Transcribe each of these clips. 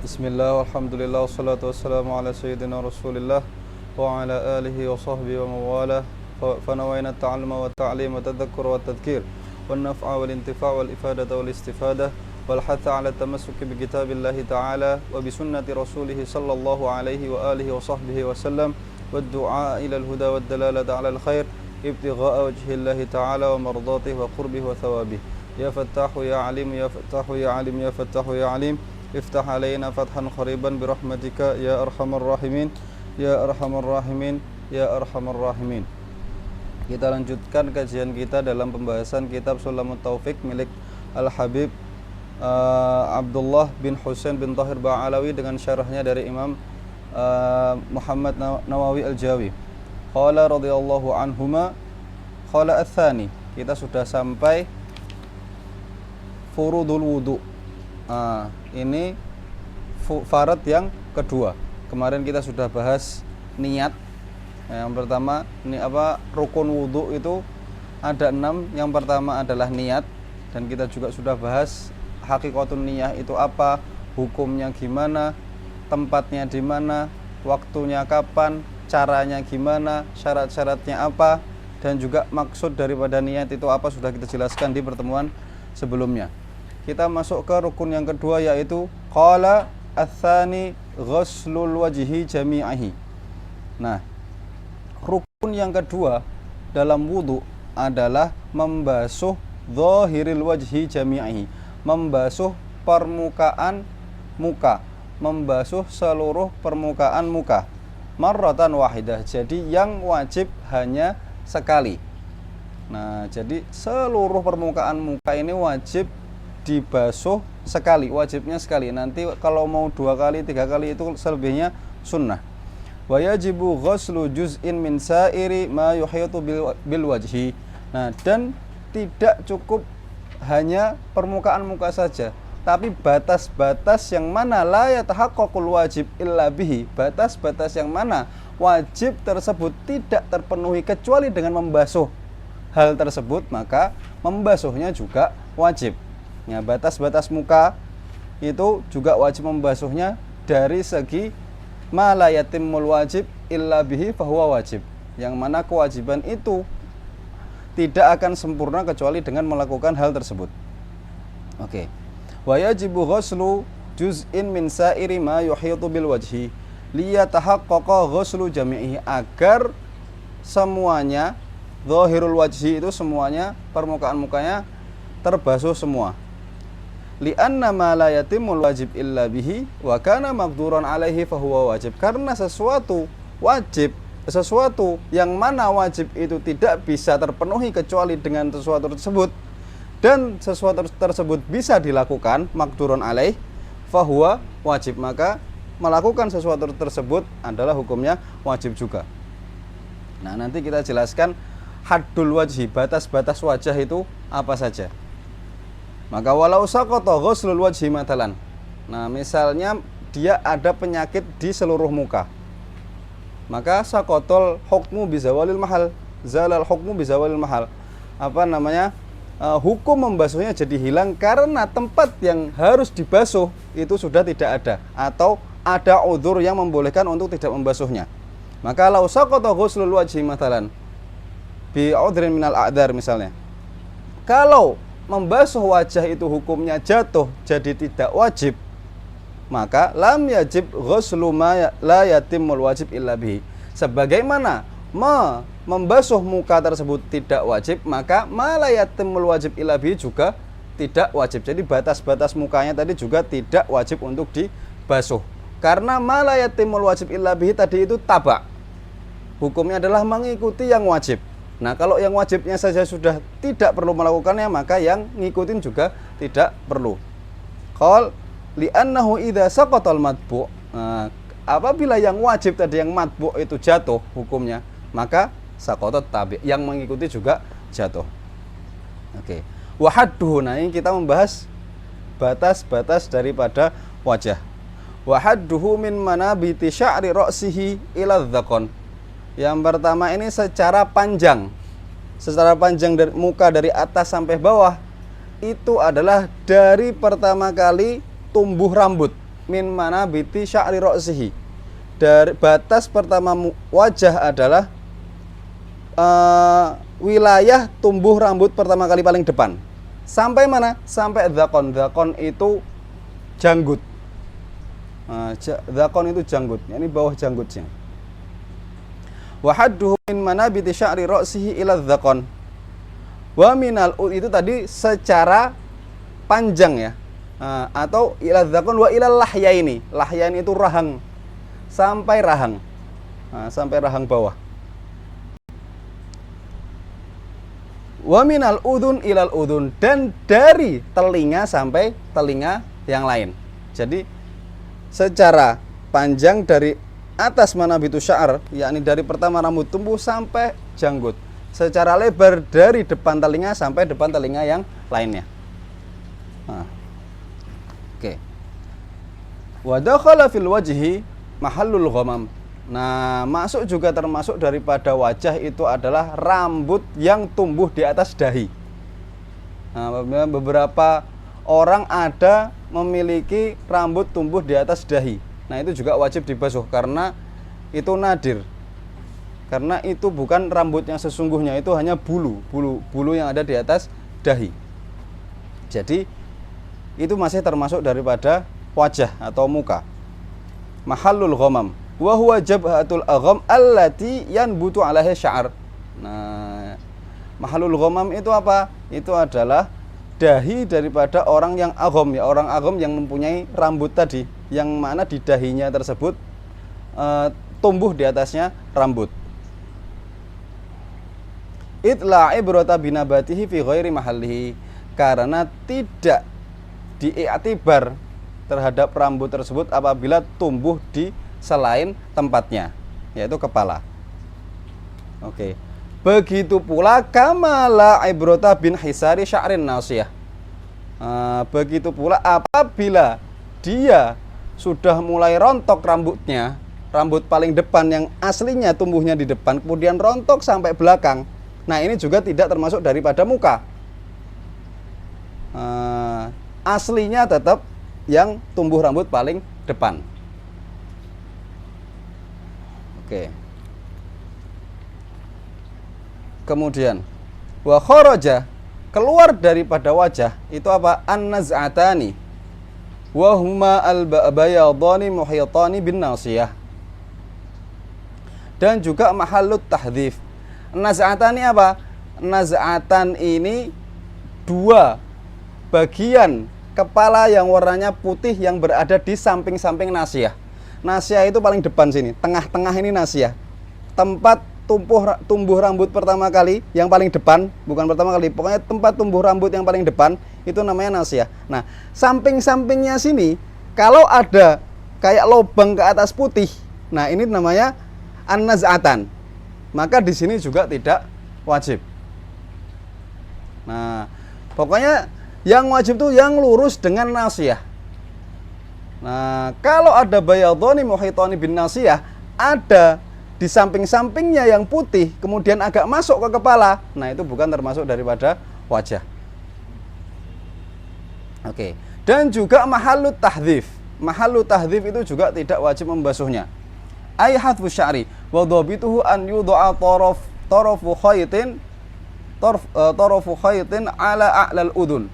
Bismillah, alhamdulillah, wassalatu wassalamu ala sayyidina rasulillah wa ala alihi wa sahbihi wa mawalah. Fanawayna ta'aluma wa ta'lim wa tadhakkur wa tadhkir wal naf'a wal intifa' wal ifadata wal istifadah wal hatha ala tamassuki bi kitabillahi ta'ala wa bi sunnati rasulih sallallahu alaihi wa alihi wa sahbihi wa sallam wa du'a ila al-huda wa dalalata ala al-khair ibtigha'a wajhillahi ta'ala wa mardatihi wa qurbihi wa thawabihi. Ya fattahu ya alim, ya fattahu ya alim, ya fattahu ya alim, iftah alaina fathan qariban birahmatika ya arhamar rahimin, ya arhamar rahimin, ya arhamar rahimin. Kita lanjutkan kajian kita dalam pembahasan kitab Sulamut Taufik milik Al-Habib Abdullah bin Husain bin Tahir Ba'alawi dengan syarahnya dari Imam Muhammad Nawawi Al-Jawi. Qala radhiyallahu anhuma qala ats-tsani. Kita sudah sampai furudul wudu. Ini farad yang kedua. Kemarin kita sudah bahas niat. Yang pertama, ini rukun wudu itu ada 6. Yang pertama adalah niat, dan kita juga sudah bahas hakikatun niyah itu apa, hukumnya gimana, tempatnya di mana, waktunya kapan, caranya gimana, syarat-syaratnya apa, dan juga maksud daripada niat itu apa sudah kita jelaskan di pertemuan sebelumnya. Kita masuk ke rukun yang kedua, yaitu qala ats-tsani ghuslul wajhi jami'ihi. Nah, rukun yang kedua dalam wudu adalah membasuh zahiril wajhi jami'ihi, membasuh permukaan muka, membasuh seluruh permukaan muka, marratan wahidah. Jadi yang wajib hanya sekali. Nah, jadi seluruh permukaan muka ini wajib dibasuh sekali, wajibnya sekali. Nanti kalau mau 2 kali, 3 kali itu selebihnya sunnah. Wa yajibu ghuslu juz'in min sa'iri ma yuhitu bil wajhi. Nah, dan tidak cukup hanya permukaan muka saja, tapi batas-batas yang mana la yatahaqqaqul wajib illa bihi, batas-batas yang mana wajib tersebut tidak terpenuhi kecuali dengan membasuh hal tersebut, maka membasuhnya juga wajib. Ya, batas-batas muka itu juga wajib membasuhnya dari segi ma la yatimmul wajib illa bihi fahuwa wajib, yang mana kewajiban itu tidak akan sempurna kecuali dengan melakukan hal tersebut. Oke. Wa yajibu ghuslu juz'in min sa'iri ma yuhitu bil wajhi liyatahaqqaqa ghuslu jami'ihi, agar semuanya zahirul wajhi itu semuanya permukaan mukanya terbasuh semua. Li'anna ma la yatimul wajib illa bihi wa kana maqduran alaihi fahuwa wajib, karena sesuatu wajib, sesuatu yang mana wajib itu tidak bisa terpenuhi kecuali dengan sesuatu tersebut, dan sesuatu tersebut bisa dilakukan, maqdurun alaih, fahuwa wajib, maka melakukan sesuatu tersebut adalah hukumnya wajib juga. Nah, nanti kita jelaskan haddul wajhi, batas-batas wajah itu apa saja. Maka walau saqata ghuslul wajhi matalan. Nah, misalnya dia ada penyakit di seluruh muka, maka saqatul hukmu bizawalil mahal, zalal hukmu bizawalil mahal. Hukum membasuhnya jadi hilang karena tempat yang harus dibasuh itu sudah tidak ada, atau ada udzur yang membolehkan untuk tidak membasuhnya. Maka lau saqata ghuslul wajhi matalan bi udhrin minal a'dzar, misalnya kalau membasuh wajah itu hukumnya jatuh jadi tidak wajib, maka lam yajib ghuslu ma la yatimul wajib illa bihi. Sebagaimana membasuh muka tersebut tidak wajib, maka ma la yatimul wajib illa bihi juga tidak wajib. Jadi batas-batas mukanya tadi juga tidak wajib untuk dibasuh, karena ma la yatimul wajib illa bihi tadi itu taba, hukumnya adalah mengikuti yang wajib. Nah, kalau yang wajibnya saja sudah tidak perlu melakukannya, maka yang ngikutin juga tidak perlu. Qal li'annahu idza saqatal matbu'. Nah, apabila yang wajib tadi, yang matbu' itu jatuh hukumnya, maka saqatat tabi', yang mengikuti juga jatuh. Oke. Wa hadduhu, nah ini kita membahas batas-batas daripada wajah. Wa hadduhu min manabiti sya'ri ra'sihi ila dzaqan. Yang pertama ini secara panjang dari muka dari atas sampai bawah itu adalah dari pertama kali tumbuh rambut. min manabiti sya'ri ra'sihi. Dari batas pertama wajah adalah wilayah tumbuh rambut pertama kali paling depan. Sampai mana? Sampai dzakon. Dzakon itu janggut. Dzakon itu janggut. Ini bawah janggutnya. Wa hadduhu min manabiti sya'ri ra'sihi ila dzakon. Wa minal itu tadi secara panjang ya. Atau ila dzakon wa ila lahyaini. Lahyaini itu rahang. Sampai rahang. Sampai rahang bawah. Wa minal udhun ilal udhun, dan dari telinga sampai telinga yang lain. Jadi secara panjang dari atas manabitu sya'ar, yakni dari pertama rambut tumbuh sampai janggut. Secara lebar dari depan telinga sampai depan telinga yang lainnya. Oke. Wa dakhala fil wajhi mahallul ghamam. Nah, masuk juga termasuk daripada wajah itu adalah rambut yang tumbuh di atas dahi. Nah, beberapa orang ada memiliki rambut tumbuh di atas dahi. Nah, itu juga wajib dibasuh karena itu nadir. Karena itu bukan rambut yang sesungguhnya, itu hanya bulu yang ada di atas dahi. Jadi itu masih termasuk daripada wajah atau muka. Mahallul ghamam wa huwa jabhatul agham allati yanbutu 'alaiha sya'ar. Nah, mahallul ghamam itu apa? Itu adalah dahi daripada orang yang agham, ya, orang agham yang mempunyai rambut tadi, yang mana di dahinya tersebut tumbuh di atasnya rambut. Itla ibrata binabatihi fi ghairi mahallihi, karena tidak diiktibar terhadap rambut tersebut apabila tumbuh di selain tempatnya, yaitu kepala. Oke. Begitu pula kamala ibrota bin hisari sya'rin nasiyah. Begitu pula apabila dia sudah mulai rontok rambutnya, rambut paling depan yang aslinya tumbuhnya di depan, kemudian rontok sampai belakang. Nah, ini juga tidak termasuk daripada muka. Aslinya tetap yang tumbuh rambut paling depan. Oke. Kemudian wa kharaja, keluar daripada wajah itu apa? An-naz'atani wa huma al-bayadani muhitani bin nasiyah. Dan juga mahallut tahdhif. Naz'atani apa? Naz'atan ini dua bagian kepala yang warnanya putih yang berada di samping-samping nasiyah. Nasiyah itu paling depan sini, tengah-tengah ini nasiyah. Tempat tumbuh rambut pertama kali yang paling depan, bukan pertama kali, pokoknya tempat tumbuh rambut yang paling depan itu namanya nasiyah. Nah, samping-sampingnya sini kalau ada kayak lubang ke atas putih, nah ini namanya an-naz'atan. Maka di sini juga tidak wajib. Nah, pokoknya yang wajib itu yang lurus dengan nasiyah. Nah, kalau ada bayadhani muhitani bin nasiyah, ada di samping-sampingnya yang putih, kemudian agak masuk ke kepala, nah itu bukan termasuk daripada wajah. Oke. Dan juga mahallut tahdhif. Mahallut tahdhif itu juga tidak wajib membasuhnya. Ay hadfu sya'ri wa dhabituhu an yudha'a tarafu khaytin ala a'lal udhun.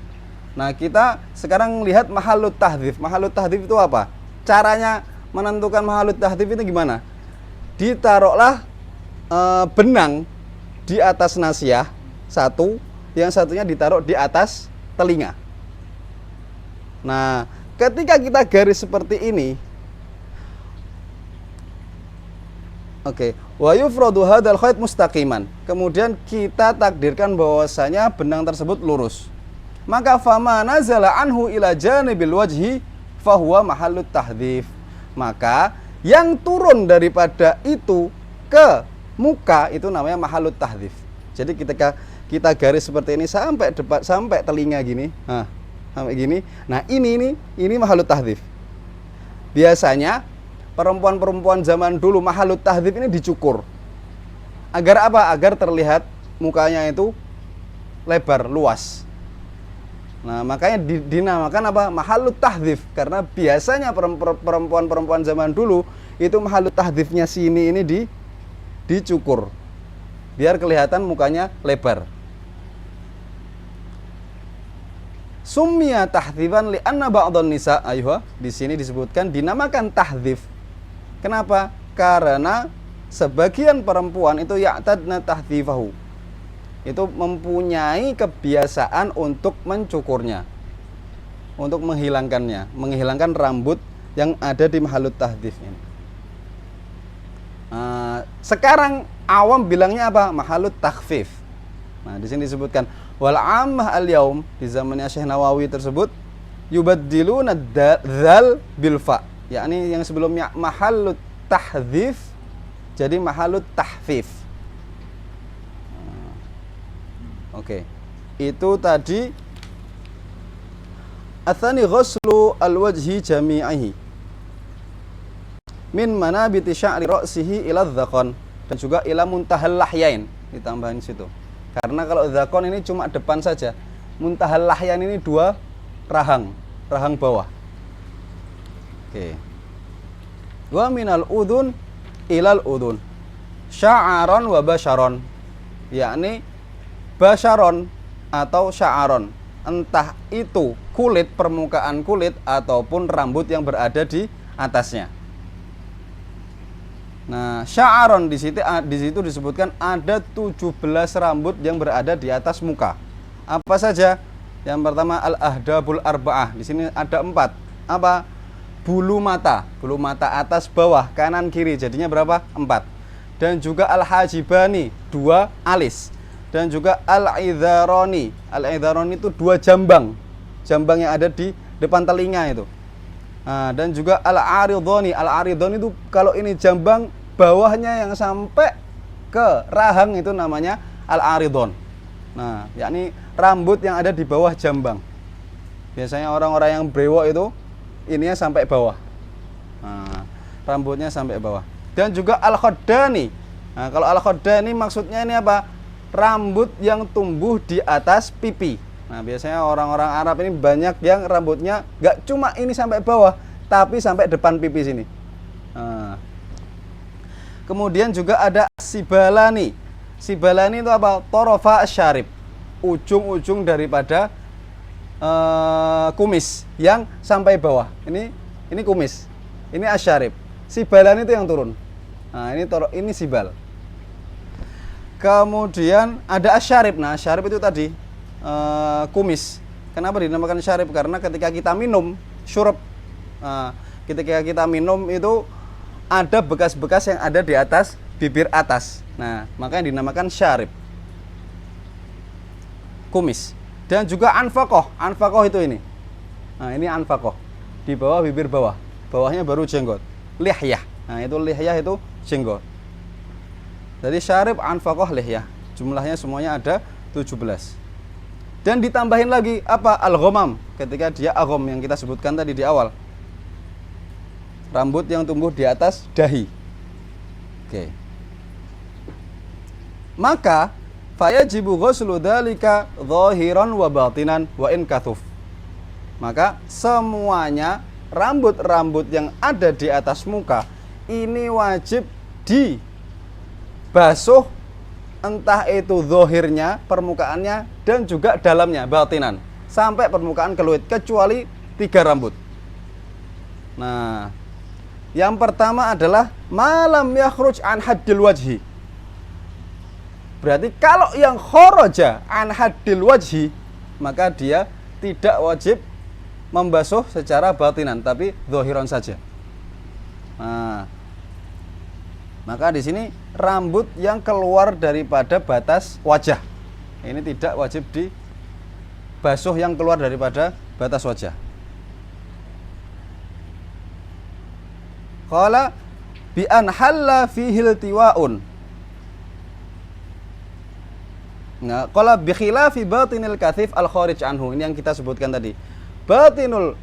Nah, kita sekarang lihat mahallut tahdhif. Mahallut tahdhif itu apa? Caranya menentukan mahallut tahdhif itu gimana? Ditaruhlah benang di atas nasiyah satu, yang satunya ditaruh di atas telinga. Nah, ketika kita garis seperti ini, oke, wa yufradu hadzal khayt mustaqiman. Kemudian kita takdirkan bahwasanya benang tersebut lurus. Maka fama nazala anhu ila janibil wajhi fahuwa mahallut tahdhif. Maka yang turun daripada itu ke muka itu namanya mahallut tahdhif. Jadi ketika kita garis seperti ini sampai depan, sampai telinga gini, nah, sampai gini. Nah, ini mahallut tahdhif. Biasanya perempuan-perempuan zaman dulu mahallut tahdhif ini dicukur. Agar apa? Agar terlihat mukanya itu lebar, luas. Nah, makanya dinamakan apa? Mahallut tahdhif, karena biasanya perempuan-perempuan zaman dulu itu mahallut tahdhifnya sini ini dicukur biar kelihatan mukanya lebar. Summiya tahdhifan li anna ba'dhan nisa, ayuha, di sini disebutkan dinamakan tahdhif. Kenapa? Karena sebagian perempuan itu ya'tadna tahdhifahu, itu mempunyai kebiasaan untuk mencukurnya, untuk menghilangkan rambut yang ada di mahallut tahdhif ini. Sekarang awam bilangnya apa? Mahallut takhfif. Nah, di sini disebutkan wal ammah al yaum, di zamannya Syekh Nawawi tersebut, yubaddiluna dzal bil fa, yakni yang sebelumnya mahallut tahdhif jadi mahallut tahfif. Oke. Itu tadi atsani ghuslu al-wajhi jami'ihi min manabiti sya'ri ra'sihi ila dzaqan, dan juga ila muntahal lahyain, ditambahin situ. Karena kalau dzaqan ini cuma depan saja, muntahal lahyain ini dua rahang bawah. Oke. Wa minal udhun ilal udhun sya'aron wa basharon, yakni basharon atau sya'aron, entah itu kulit, permukaan kulit, ataupun rambut yang berada di atasnya. Nah, sya'aron di situ disebutkan ada 17 rambut yang berada di atas muka. Apa saja? Yang pertama al-ahdabul arba'ah. Di sini ada 4. Apa? Bulu mata atas bawah, kanan kiri, jadinya berapa? 4. Dan juga al-hajibani, 2 alis. Dan juga al-idharoni itu 2 jambang yang ada di depan telinga itu. Nah, dan juga al-aridhoni itu kalau ini jambang bawahnya yang sampai ke rahang itu namanya al-aridhon. Nah, yakni rambut yang ada di bawah jambang. Biasanya orang-orang yang brewok itu ininya sampai bawah. Nah, rambutnya sampai bawah. Dan juga al-khoddani. Nah, kalau al-khoddani maksudnya ini apa? Rambut yang tumbuh di atas pipi. Nah, biasanya orang-orang Arab ini banyak yang rambutnya gak cuma ini sampai bawah, tapi sampai depan pipi sini. Nah. Kemudian juga ada sibalani. Sibalani itu apa? Torofa syarib, ujung-ujung daripada kumis yang sampai bawah. Ini kumis, ini asyarib. Sibalani itu yang turun. Nah, ini sibal. Kemudian ada asyarib. Nah, asyarib itu tadi kumis. Kenapa dinamakan syarib? Karena ketika kita minum syurup, ketika kita minum itu ada bekas-bekas yang ada di atas bibir atas. Nah, makanya dinamakan syarib, kumis. Dan juga anfakoh itu ini. Nah, ini anfakoh di bawah bibir bawah, bawahnya baru jenggot. Lihyah. Nah, itu lihyah itu jenggot. Jadi syarib, anfakoh, lihyah, jumlahnya semuanya ada 17. Dan ditambahin lagi apa? Al-ghamam, ketika dia agham yang kita sebutkan tadi di awal. Rambut yang tumbuh di atas dahi. Oke. Maka fayajibu ghuslu dzalika zahiran wa batinan wa in kathuf. Maka semuanya rambut-rambut yang ada di atas muka ini wajib dibasuh, entah itu zahirnya, permukaannya, dan juga dalamnya, batinan, sampai permukaan keluit, kecuali 3 rambut. Nah, yang pertama adalah malam yakhruj an haddil wajhi. Berarti kalau yang kharaja an haddil wajhi, maka dia tidak wajib membasuh secara batinan, tapi zahiran saja. Nah, maka di sini rambut yang keluar daripada batas wajah ini tidak wajib dibasuh, yang keluar daripada batas wajah. Qala bi an halla fihi iltiwaun. Nah, qala bi khilafi batinil kathif al kharij anhu. Ini yang kita sebutkan tadi. Batinul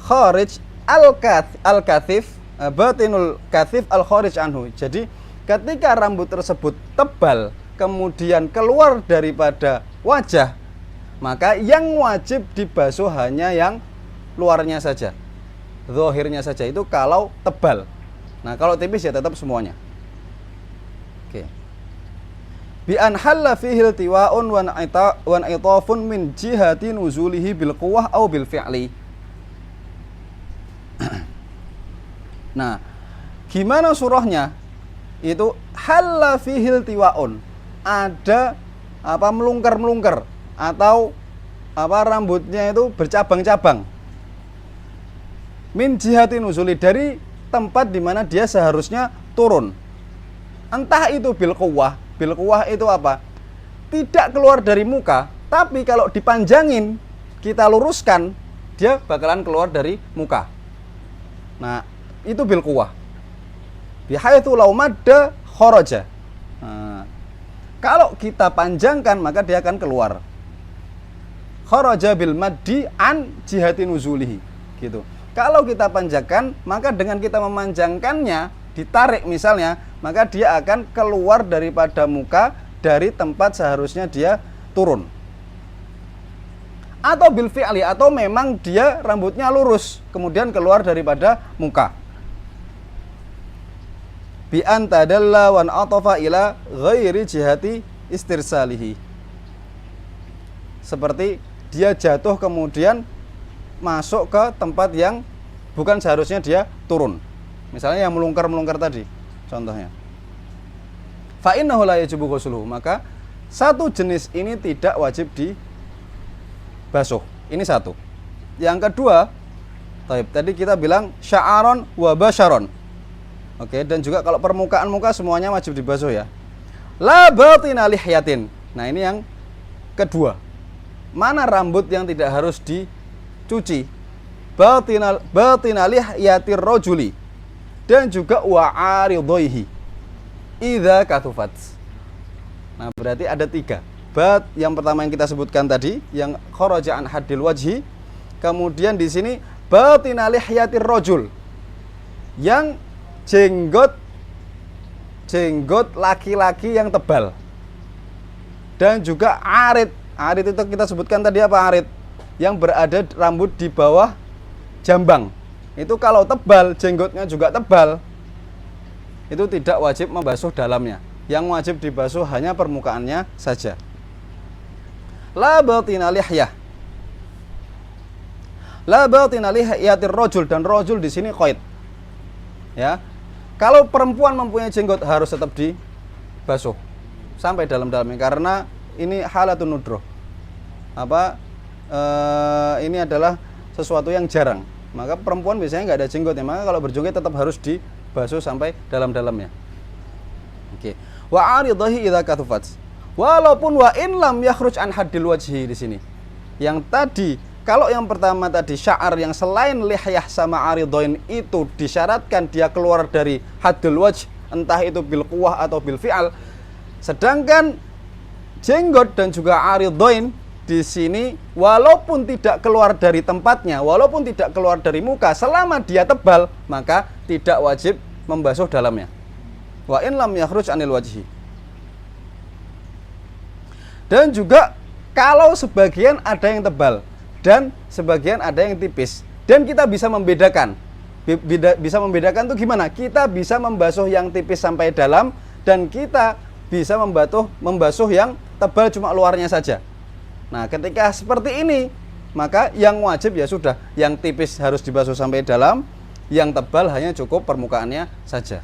kharij al kathif, batinul kathif al kharij anhu. Jadi ketika rambut tersebut tebal kemudian keluar daripada wajah, maka yang wajib dibasuh hanya yang luarnya saja, zahirnya saja. Itu kalau tebal. Nah, kalau tipis ya tetap semuanya. Oke. Bi an halla fihi iltiwa'un wa itafun min jihati nuzulihi bil quwwah aw bil fi'li. Nah, gimana surahnya? Itu halla fihi iltiwa'un. Ada melungker-melungker atau rambutnya itu bercabang-cabang. Min jihati nuzuli, dari tempat di mana dia seharusnya turun. Entah itu bil quwwah. Bil quwwah itu apa? Tidak keluar dari muka, tapi kalau dipanjangin, kita luruskan, dia bakalan keluar dari muka. Nah, itu bil quwwah. Bihaitsu law madda kharaja. Nah, kalau kita panjangkan maka dia akan keluar. Kharaja bil maddi an jihati nuzulihi. Gitu. Kalau kita panjangkan, maka dengan kita memanjangkannya, ditarik misalnya, maka dia akan keluar daripada muka, dari tempat seharusnya dia turun. Atau bil fi'li, atau memang dia rambutnya lurus, kemudian keluar daripada muka. Bi an tadalla wa atafa ila ghairi jihati istirsalihi. Seperti dia jatuh kemudian masuk ke tempat yang bukan seharusnya dia turun. Misalnya yang melungker-melungker tadi, contohnya. Fa innahu la yajibu ghusluhu, maka satu jenis ini tidak wajib dibasuh. Ini satu. Yang kedua, tadi kita bilang sya'aron wa basyaron. Oke, dan juga kalau permukaan muka semuanya wajib dibasuh ya. La batina lihyatin. Nah, ini yang kedua. Mana rambut yang tidak harus dicuci? Batina lihyatir rajuli. Dan juga wa aridaihi idza katufat. Nah, berarti ada 3. Yang pertama yang kita sebutkan tadi, yang kharaja an haddil wajhi. Kemudian di sini batina lihyatir rajul. Yang jenggot laki-laki yang tebal. Dan juga arid. Arid itu kita sebutkan tadi apa arid? Yang berada rambut di bawah jambang. Itu kalau tebal, jenggotnya juga tebal, itu tidak wajib membasuh dalamnya. Yang wajib dibasuh hanya permukaannya saja. La batina lihyah. La batina lihyatir rajul, dan rajul di sini qaid. Ya. Kalau perempuan mempunyai jenggot harus tetap dibasuh sampai dalam-dalamnya, karena ini halatun nudroh. Ini adalah sesuatu yang jarang. Maka perempuan biasanya nggak ada jenggotnya, maka kalau berjenggot tetap harus dibasuh sampai dalam-dalamnya. Oke. Wa aridahi idza katufat. Walaupun wa in lam yakhruj an haddil wajhi di sini. Yang tadi, kalau yang pertama tadi sya'ar yang selain lihyah sama aridain itu disyaratkan dia keluar dari haddil wajh, entah itu bil quwwah atau bil fi'al. Sedangkan jenggot dan juga aridain di sini walaupun tidak keluar dari tempatnya, walaupun tidak keluar dari muka, selama dia tebal, maka tidak wajib membasuh dalamnya. Wa in lam yakhruj anil wajhi. Dan juga kalau sebagian ada yang tebal dan sebagian ada yang tipis, dan kita bisa membedakan. Bisa membedakan itu gimana? Kita bisa membasuh yang tipis sampai dalam, dan kita bisa membasuh yang tebal cuma luarnya saja. Nah, ketika seperti ini, maka yang wajib ya sudah, yang tipis harus dibasuh sampai dalam, yang tebal hanya cukup permukaannya saja.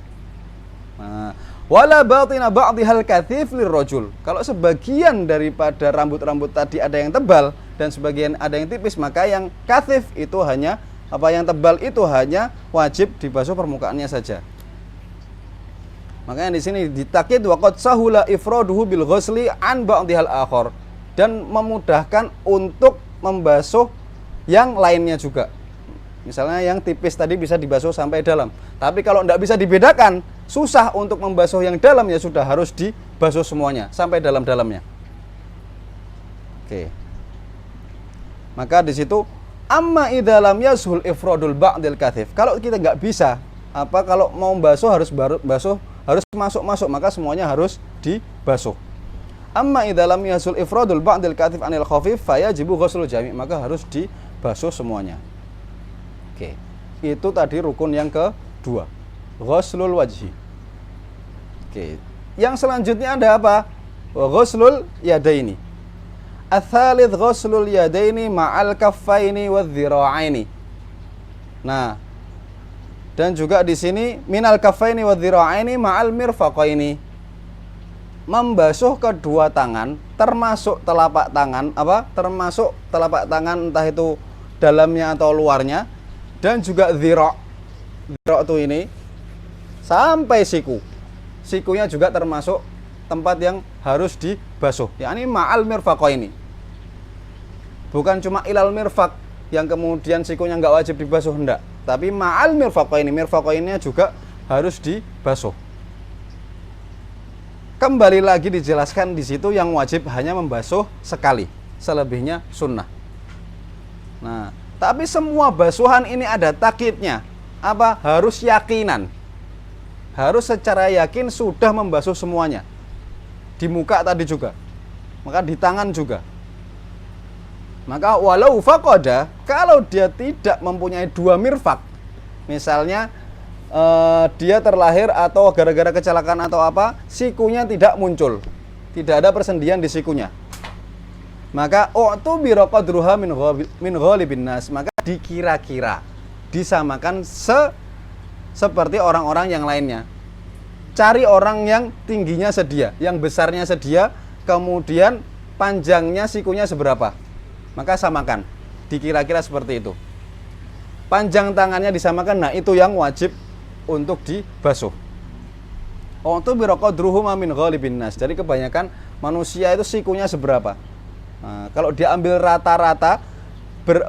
Nah, wala batina ba'dihal kathif lirrajul. Kalau sebagian daripada rambut-rambut tadi ada yang tebal dan sebagian ada yang tipis, maka yang kathif itu hanya yang tebal itu hanya wajib dibasuh permukaannya saja. Makanya di sini ditakid waqad sahula ifraduhu bil ghusli an ba'dihal akhar, dan memudahkan untuk membasuh yang lainnya juga. Misalnya yang tipis tadi bisa dibasuh sampai dalam. Tapi kalau tidak bisa dibedakan, susah untuk membasuh yang dalam, ya sudah harus dibasuh semuanya sampai dalam-dalamnya. Oke. Maka di situ amma idza lam yashul ifradul ba'dil kathif. Kalau kita nggak bisa, kalau mau membasuh harus masuk-masuk, maka semuanya harus dibasuh. Amma idza lam yasul ifradul ba'dil katif anil khafif fayajibu ghuslul jami', maka harus dibasuh semuanya. Oke. Itu tadi rukun yang kedua, ghuslul wajhi. Oke. Yang selanjutnya ada apa? Ghuslul yadaini. Ats-tsalits ghuslul yadaini ma'al kaffaini wadh-dhira'aini. Nah, dan juga di sini minal kaffaini wadh-dhira'aini ma'al mirfaqaini. Membasuh kedua tangan termasuk telapak tangan termasuk telapak tangan entah itu dalamnya atau luarnya, dan juga dhira'. Dhira' itu ini sampai sikunya juga termasuk tempat yang harus dibasuh, yakni ma'al mirfaqaini. Bukan cuma ilal mirfaq yang kemudian sikunya nggak wajib dibasuh, enggak, tapi ma'al mirfaqaini, mirfaqaininya juga harus dibasuh. Kembali lagi dijelaskan di situ yang wajib hanya membasuh sekali, selebihnya sunnah. Nah, tapi semua basuhan ini ada takkidnya. Apa? Harus yakinan. Harus secara yakin sudah membasuh semuanya. Di muka tadi juga. Maka di tangan juga. Maka walau faqada, kalau dia tidak mempunyai dua mirfak, misalnya dia terlahir atau gara-gara kecelakaan atau apa, sikunya tidak muncul, tidak ada persendian di sikunya, maka u'tubira qadruha min ghalibin nas, maka dikira-kira disamakan seperti orang-orang yang lainnya. Cari orang yang tingginya sedia, yang besarnya sedia, kemudian panjangnya sikunya seberapa, maka samakan, dikira-kira seperti itu. Panjang tangannya disamakan, nah itu yang wajib untuk dibasuh. Untuk biraqadruhum min ghalibin nas. Jadi kebanyakan manusia itu sikunya seberapa. Nah, kalau dia ambil rata-rata,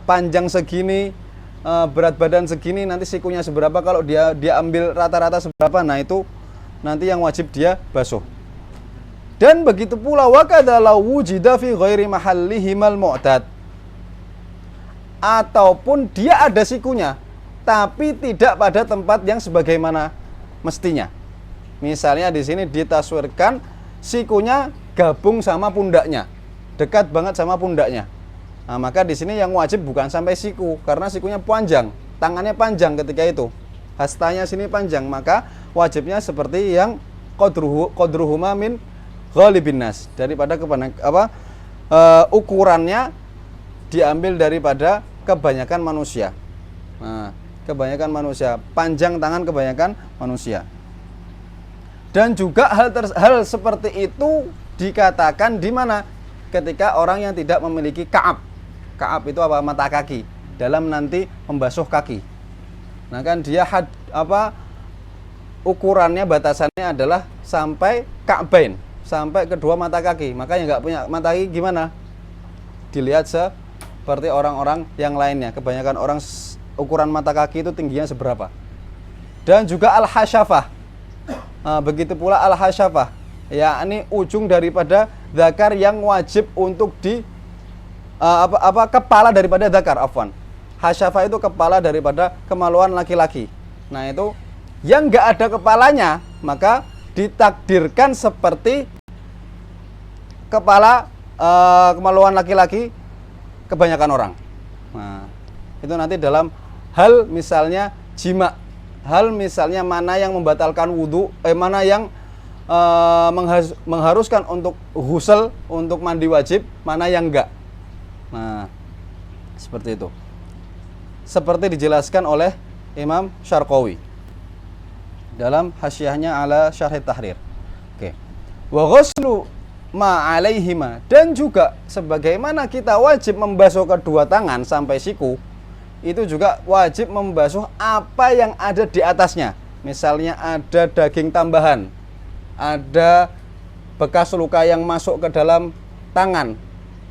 panjang segini, berat badan segini, nanti sikunya seberapa. Kalau dia ambil rata-rata seberapa, nah itu nanti yang wajib dia basuh. Dan begitu pula wakadha law wujida fi ghairi mahallihimal mu'tad. Ataupun dia ada sikunya, tapi tidak pada tempat yang sebagaimana mestinya. Misalnya di sini ditaswirkan sikunya gabung sama pundaknya, dekat banget sama pundaknya. Nah, maka di sini yang wajib bukan sampai siku, karena sikunya panjang, tangannya panjang ketika itu, hastanya sini panjang, maka wajibnya seperti yang qadruhuma min ghalibin nas, daripada ukurannya diambil daripada kebanyakan manusia. Nah, kebanyakan manusia, panjang tangan kebanyakan manusia. Dan juga hal seperti itu dikatakan di mana? Ketika orang yang tidak memiliki ka'ab. Ka'ab itu apa? Mata kaki. Dalam nanti membasuh kaki. Nah kan dia ukurannya, batasannya adalah sampai ka'bain, sampai kedua mata kaki. Maka yang nggak punya mata kaki gimana? Dilihat seperti orang-orang yang lainnya. Kebanyakan orang ukuran mata kaki itu tingginya seberapa. Dan juga al-hasyafah. Begitu pula al-hasyafah, yakni ujung daripada zakar yang wajib untuk kepala daripada zakar, afwan. Hasyafah itu kepala daripada kemaluan laki-laki. Nah itu yang enggak ada kepalanya, maka ditakdirkan seperti kepala kemaluan laki-laki kebanyakan orang. Nah, itu nanti dalam hal misalnya jima, hal misalnya mana yang membatalkan wudhu, mana yang mengharuskan untuk ghusl, untuk mandi wajib, mana yang enggak. Nah, seperti itu. Seperti dijelaskan oleh Imam Syarqawi dalam hasyiahnya ala Syarh Tahrir. Oke. Wa ghuslu ma alaihima, dan juga sebagaimana kita wajib membasuh kedua tangan sampai siku, itu juga wajib membasuh apa yang ada di atasnya. Misalnya ada daging tambahan, ada bekas luka yang masuk ke dalam tangan.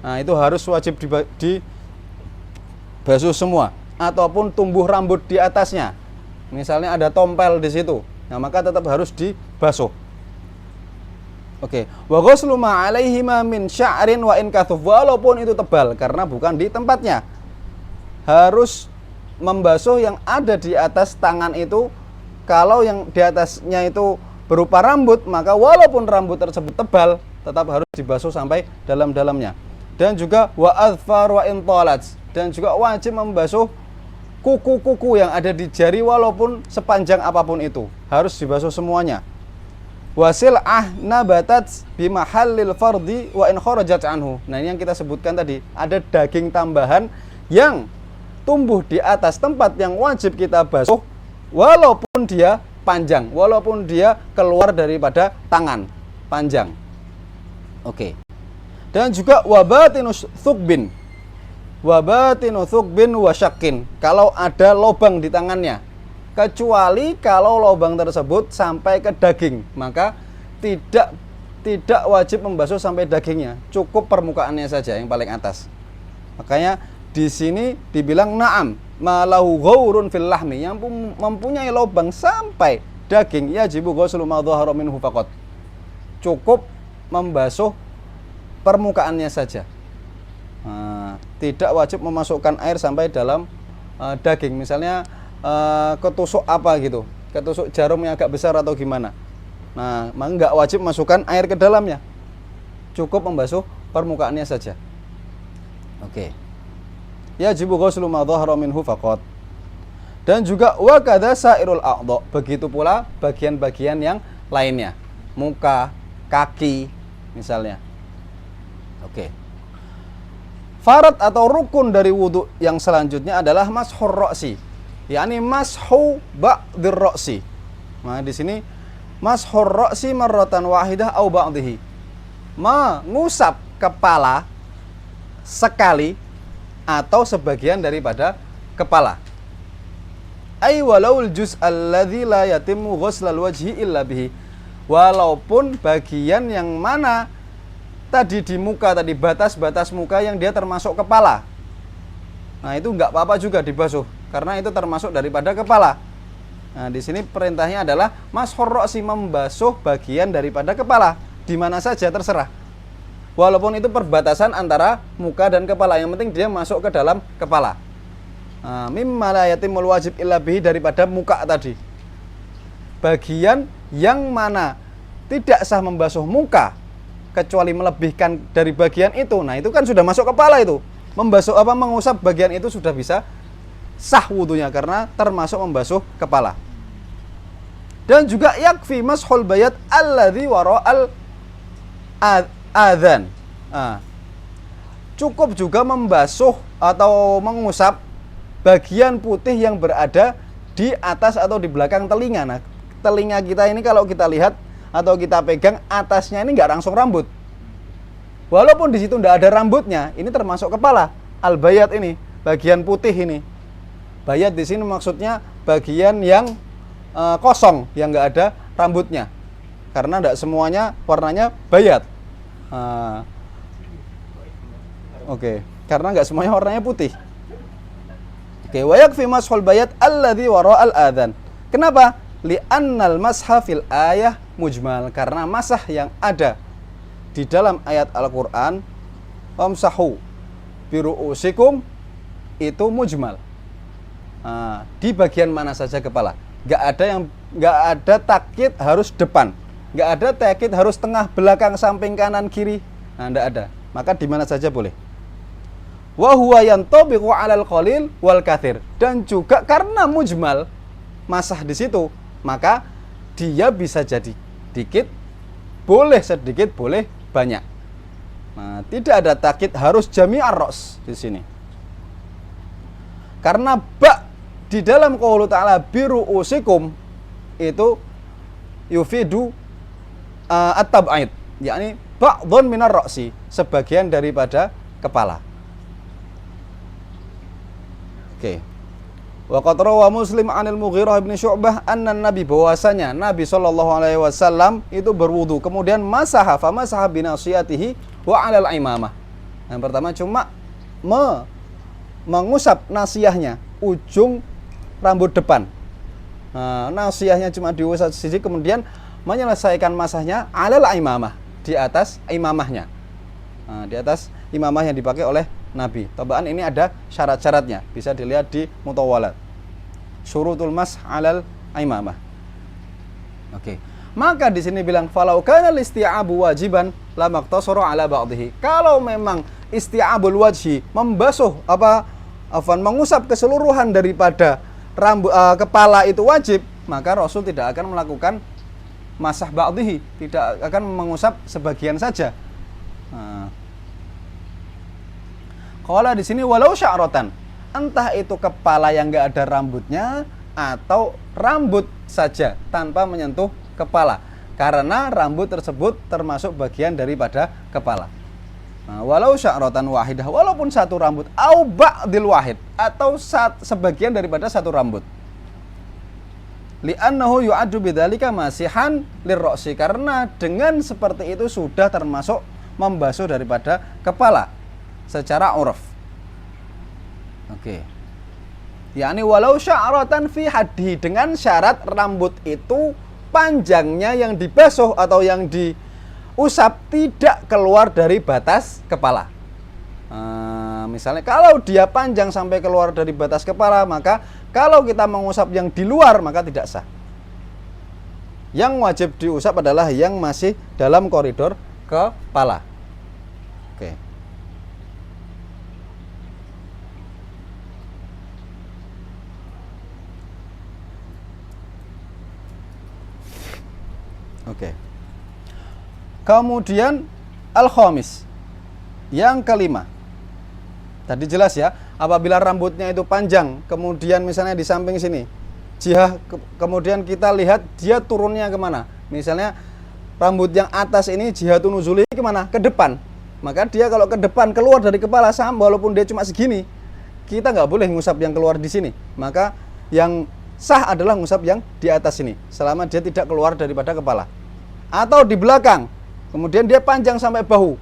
Nah, itu harus wajib dibasuh semua. Ataupun tumbuh rambut di atasnya. Misalnya ada tompel di situ. Nah, maka tetap harus dibasuh. Oke, wa ghuslu ma alaihima min sya'rin wa in kathuf, walaupun itu tebal karena bukan di tempatnya. Harus membasuh yang ada di atas tangan itu. Kalau yang di atasnya itu berupa rambut, maka walaupun rambut tersebut tebal, tetap harus dibasuh sampai dalam-dalamnya. Dan juga wa adfar wa intalat, dan juga wajib membasuh kuku-kuku yang ada di jari walaupun sepanjang apapun itu, harus dibasuh semuanya. Wasil nabatat bimahallil fardi wa in kharajat anhu. Nah, ini yang kita sebutkan tadi, ada daging tambahan yang tumbuh di atas tempat yang wajib kita basuh walaupun dia panjang, walaupun dia keluar daripada tangan panjang. Oke. Dan juga wabatinus thuqbin, wabatinu thuqbin wasyakin, kalau ada lubang di tangannya, kecuali kalau lubang tersebut sampai ke daging, maka tidak wajib membasuh sampai dagingnya, cukup permukaannya saja yang paling atas. Makanya di sini dibilang na'am malahu ghaurun fil lahmi, yang mempunyai lubang sampai daging, yajibu ghuslu ma dhahara minhu faqat, cukup membasuh permukaannya saja. Tidak wajib memasukkan air sampai dalam daging. Misalnya ketusuk apa gitu, ketusuk jarum yang agak besar atau gimana, nah nggak wajib masukkan air ke dalamnya, cukup membasuh permukaannya saja. Oke. Yajibu ghuslu ma dhahara minhu faqat. Dan juga wa kadza sairul a'dha, begitu pula bagian-bagian yang lainnya, muka, kaki misalnya. Oke. Farad atau rukun dari wudhu yang selanjutnya adalah mashur ra'si, yakni mashu ba'dir ra'si. Nah, di sini mashur ra'si marratan wahidah au ba'dihi, mengusap kepala sekali atau sebagian daripada kepala. Ai walaul juz' alladzi la yatimmu ghuslal wajhi illa bihi, walaupun bagian yang mana tadi di muka, tadi batas-batas muka yang dia termasuk kepala, nah itu nggak apa-apa juga dibasuh karena itu termasuk daripada kepala. Nah, di sini perintahnya adalah mashur ra'si, membasuh bagian daripada kepala, di mana saja terserah, walaupun itu perbatasan antara muka dan kepala, yang penting dia masuk ke dalam kepala. Nah, mimma la yatimul wajib illa bihi, daripada muka tadi, bagian yang mana tidak sah membasuh muka kecuali melebihkan dari bagian itu, nah itu kan sudah masuk kepala, itu membasuh mengusap bagian itu sudah bisa sah wudunya karena termasuk membasuh kepala. Dan juga yakfi mashul bayat alladzi wara'al adzan, cukup juga membasuh atau mengusap bagian putih yang berada di atas atau di belakang telinga. Nah, telinga kita ini kalau kita lihat atau kita pegang, atasnya ini nggak langsung rambut, walaupun di situ nggak ada rambutnya, ini termasuk kepala. Al-bayat ini bagian putih ini. Bayat di sini maksudnya bagian yang kosong, yang nggak ada rambutnya, karena nggak semuanya warnanya bayat. Oke, karena nggak semuanya warnanya putih. Oke, wa yakfi mashul bayat alladzi wara'al adzan. Kenapa? Li'annal masha fil ayah mujmal, karena masah yang ada di dalam ayat Al-Qur'an wamsahu biru'usikum itu mujmal. Di bagian mana saja kepala, nggak ada takkid harus depan, nggak ada takkid harus tengah, belakang, samping, kanan, kiri, nah nggak ada, maka di mana saja boleh. Wa huwa yantabiqu 'alal qalil wal katsir, dan juga karena mujmal masah di situ, maka dia bisa jadi dikit, boleh sedikit, boleh banyak. Nah, tidak ada takkid harus jami'ar ra's di sini. Karena di dalam qaulu ta'ala biru'usikum itu yufidu at-tab'id, yakni ba'dhun minar ra'si, sebagian daripada kepala. Oke. Wa qad rawa Muslim 'anil Mughirah bin Syu'bah anna Nabi, bahwasanya Nabi sallallahu alaihi wasallam itu berwudu kemudian masaha fa masaha bi nasiyatihi wa 'alal imamah. Yang pertama cuma mengusap nasiyahnya, ujung rambut depan. Nah, nasiyahnya cuma diusap sisi, kemudian menyelesaikan masahnya 'alal imamah, di atas imamahnya. Nah, di atas imamah yang dipakai oleh Nabi. Tabaan ini ada syarat-syaratnya, bisa dilihat di Mutawalat. Syurutul mas 'alal imamah. Oke. Maka di sini bilang falau kana isti'abu wajiban lamaqtasara ala ba'dhihi. Kalau memang isti'abul wajhi, membasuh mengusap keseluruhan daripada rambut kepala itu wajib, maka Rasul tidak akan melakukan masah ba'dhihi, tidak akan mengusap sebagian saja. Kalau di sini walau sya'ratan, entah itu kepala yang enggak ada rambutnya atau rambut saja tanpa menyentuh kepala, karena rambut tersebut termasuk bagian daripada kepala. Walau sya'ratan wahidah, walaupun satu rambut, au ba'dil wahid, atau sebagian daripada satu rambut. Li'annahu yu'addu bidzalika masihan lirra'si, karena dengan seperti itu sudah termasuk membasuh daripada kepala secara uruf. Oke. yakni walau sya'ratan fi hadhi, dengan syarat rambut itu panjangnya yang dibasuh atau yang diusap tidak keluar dari batas kepala. Misalnya kalau dia panjang sampai keluar dari batas kepala, maka kalau kita mengusap yang di luar maka tidak sah. Yang wajib diusap adalah yang masih dalam koridor kepala. Oke. Oke. Kemudian al-khamis, yang kelima. Tadi jelas ya, apabila rambutnya itu panjang, kemudian misalnya di samping sini, kemudian kita lihat dia turunnya kemana. Misalnya rambut yang atas ini jihatun nuzuli kemana? Ke depan. Maka dia kalau ke depan keluar dari kepala walaupun dia cuma segini, kita nggak boleh ngusap yang keluar di sini. Maka yang sah adalah ngusap yang di atas ini, selama dia tidak keluar daripada kepala. Atau di belakang, kemudian dia panjang sampai bahu,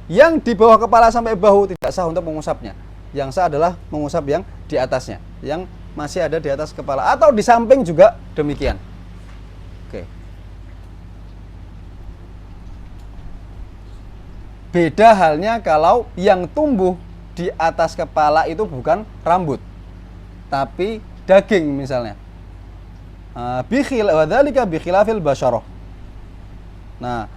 yang di bawah kepala sampai bahu tidak sah untuk mengusapnya. Yang sah adalah mengusap yang di atasnya, yang masih ada di atas kepala. Atau di samping juga demikian. Oke. Beda halnya kalau yang tumbuh di atas kepala itu bukan rambut, tapi daging misalnya. Wadzalika bikhilafil basyarah. Nah,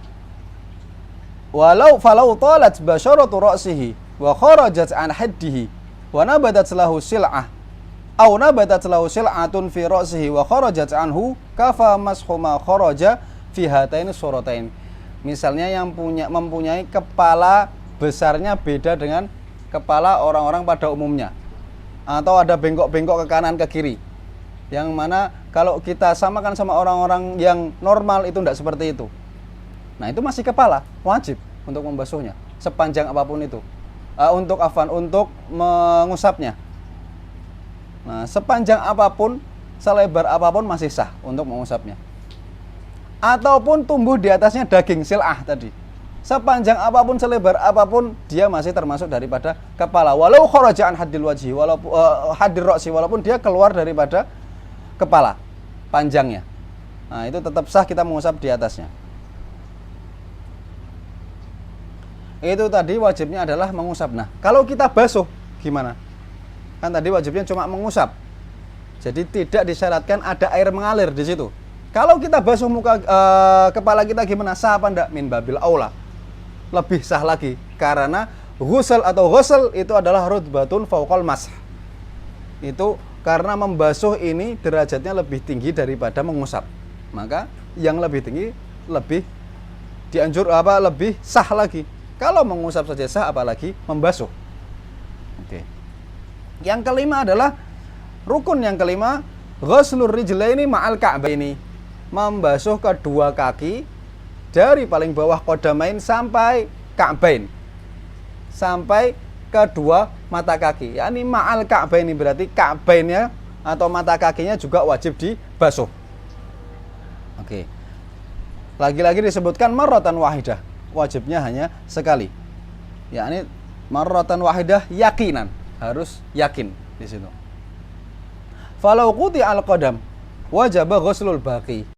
falau talat basyaratu ra'sihi wa kharajat an haddihi wa nabatat lahu sil'ah aw nabatat lahu sil'atun fi ra'sihi wa kharajat anhu kafa mashu ma kharaja fi hataini suratain. Misalnya yang mempunyai kepala besarnya beda dengan kepala orang-orang pada umumnya, atau ada bengkok-bengkok ke kanan ke kiri, yang mana kalau kita samakan sama orang-orang yang normal itu tidak seperti itu. Nah, itu masih kepala, wajib untuk membasuhnya sepanjang apapun itu. Untuk mengusapnya. Nah, sepanjang apapun, selebar apapun masih sah untuk mengusapnya. Ataupun tumbuh di atasnya daging sil'ah tadi. Sepanjang apapun, selebar apapun, dia masih termasuk daripada kepala. Walau kharaja an haddil wajhi, walaupun haddir ra'si, walaupun dia keluar daripada kepala panjangnya. Nah, itu tetap sah kita mengusap di atasnya. Itu tadi wajibnya adalah mengusap. Nah, kalau kita basuh gimana? Kan tadi wajibnya cuma mengusap. Jadi tidak disyaratkan ada air mengalir di situ. Kalau kita basuh kepala kita gimana? Sah apa enggak? Min babil aula. Lebih sah lagi, karena ghusl atau ghusl itu adalah rutbatun fauqal masah. Itu karena membasuh ini derajatnya lebih tinggi daripada mengusap. Maka yang lebih tinggi lebih lebih sah lagi. Kalau mengusap saja sah, apalagi membasuh. Oke. Yang kelima adalah rukun yang kelima, ghuslur rijlaini ma'al ka'baini. Membasuh kedua kaki dari paling bawah qadamain sampai ka'bain. Sampai kedua mata kaki. Yakni ma'al ka'baini, berarti ka'bainnya atau mata kakinya juga wajib dibasuh. Oke. Lagi-lagi disebutkan marratan wahidah. Wajibnya hanya sekali. Yakni marratan wahidah yakinan, harus yakin di situ. Falau quti al-qadam wajib ghuslul baqi.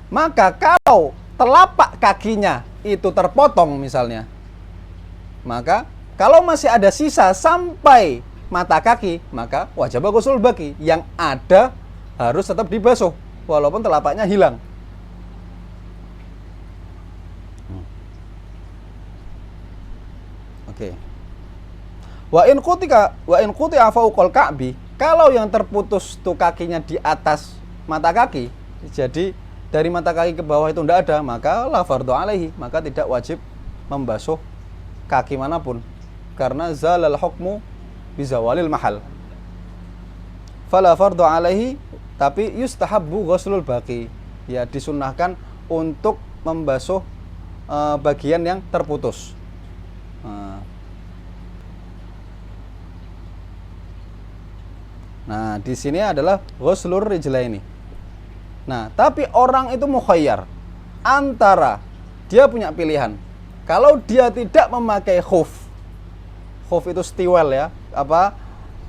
Maka kalau telapak kakinya itu terpotong misalnya, maka kalau masih ada sisa sampai mata kaki, maka wajib ghuslul baqi. Yang ada harus tetap dibasuh. walaupun telapaknya hilang. Oke. Wa in quti'a fauqal ka'bi, kalau yang terputus tuh kakinya di atas mata kaki, jadi dari mata kaki ke bawah itu tidak ada, maka la fardhu alaihi, maka tidak wajib membasuh kaki manapun, karena zalal hukmu bizawalil mahal. Fala fardhu alaihi, tapi yustahabbu ghuslul baqi, ya disunnahkan untuk membasuh bagian yang terputus. Nah, di sini adalah ghuslur rijlaini. Nah, tapi orang itu mukhayyar antara, dia punya pilihan. Kalau dia tidak memakai khuf itu stiwel ya,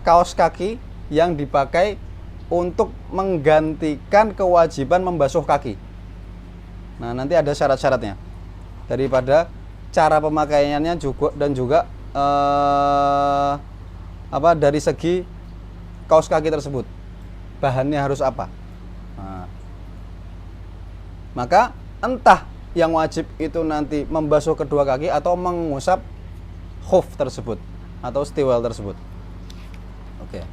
kaos kaki yang dipakai untuk menggantikan kewajiban membasuh kaki. Nah, nanti ada syarat-syaratnya daripada cara pemakaiannya juga, dan juga dari segi kaos kaki tersebut bahannya harus apa. Nah, maka entah yang wajib itu nanti membasuh kedua kaki atau mengusap khuf tersebut atau stiwel tersebut. Oke.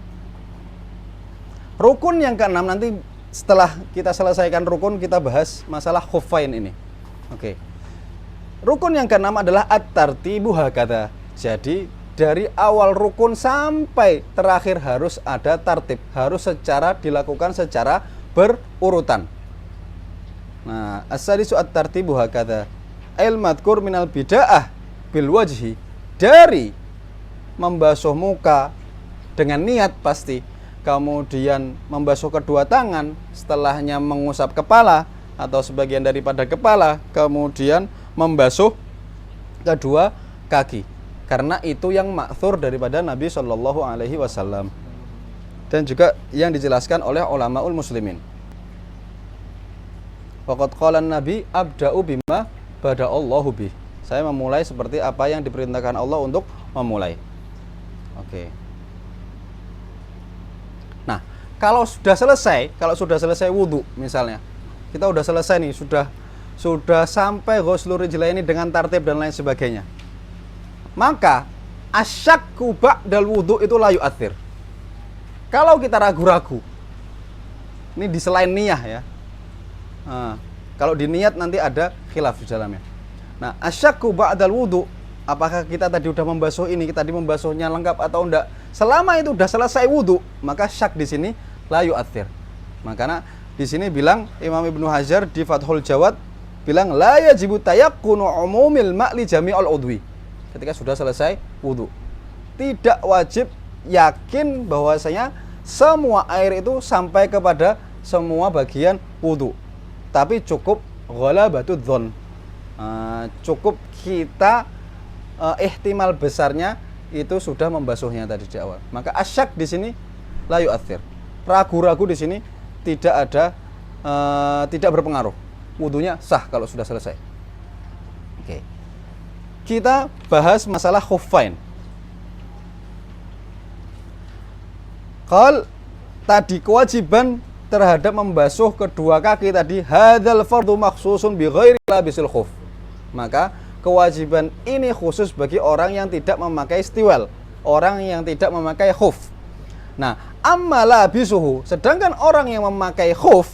Rukun yang keenam, nanti setelah kita selesaikan rukun, kita bahas masalah khuffain ini. Oke. Rukun yang keenam adalah at-tartibu hakadha. Jadi dari awal rukun sampai terakhir harus ada tartib, harus dilakukan secara berurutan. Nah, as-sadisu at-tartibu hakadha. Al-madhkur minal bida'ah bil wajhi, dari membasuh muka dengan niat pasti, kemudian membasuh kedua tangan, setelahnya mengusap kepala atau sebagian daripada kepala, kemudian membasuh kedua kaki, karena itu yang ma'thur daripada Nabi Shallallahu Alaihi Wasallam, dan juga yang dijelaskan oleh ulamaul muslimin. Waqad qala Nabi abda'u bima bada'allahu bih. Saya memulai seperti apa yang diperintahkan Allah untuk memulai. Oke. Nah, kalau sudah selesai wudhu misalnya, kita sudah selesai nih, sudah sampai ghuslur rijlaini dengan tartib dan lain sebagainya, maka asyakku ba'dal wudhu itu la yu'athir. Kalau kita ragu-ragu, ini di selain niyah ya. Kalau di niat nanti ada khilaf di dalamnya. Nah, asyakku ba'dal wudhu, apakah kita tadi udah membasuh ini, kita tadi membasuhnya lengkap atau enggak? Selama itu udah selesai wudhu, maka syak di sini la yu'athir. Makanya di sini bilang Imam Ibnu Hajar di Fathul Jawad bilang la yajibu tayaqqunu umumil ma'li jami'ul udwi. Ketika sudah selesai wudhu, tidak wajib yakin bahwasanya semua air itu sampai kepada semua bagian wudhu, tapi cukup ghalabatud dzon, cukup kita ihtimal besarnya itu sudah membasuhnya tadi di awal. Maka asyak di sini la yu'athir, ragu-ragu di sini tidak ada, tidak berpengaruh, wudhunya sah kalau sudah selesai. Oke. Kita bahas masalah khuffain. Qal, tadi kewajiban terhadap membasuh kedua kaki tadi, hadzal fardhu makhsusun bi ghairi labisil khuf. Maka kewajiban ini khusus bagi orang yang tidak memakai stiwel, orang yang tidak memakai khuf. Nah, amma labisuhu, sedangkan orang yang memakai khuf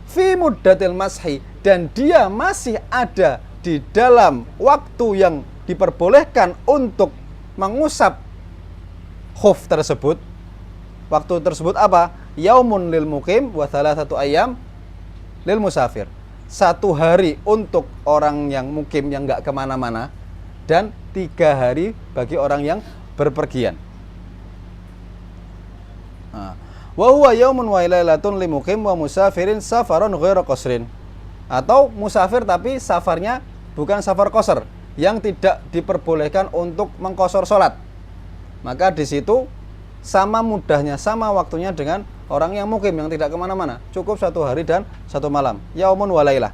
fi muddatil mashi, dan dia masih ada di dalam waktu yang diperbolehkan untuk mengusap khuf tersebut. Waktu tersebut apa? Yaumun lil muqim wa thalathatu ayyam lil musafir. 1 hari untuk orang yang mukim, yang enggak kemana-mana, dan 3 hari bagi orang yang berpergian. Wa huwa yaumun wa lailatun lil muqim wa musafirin safaron ghairu qasrin. Atau musafir tapi safarnya bukan safar qasar, yang tidak diperbolehkan untuk mengqasar salat. Maka di situ sama mudahnya, sama waktunya dengan orang yang mukim, yang tidak kemana-mana, cukup 1 hari dan 1 malam, yaumun walailah.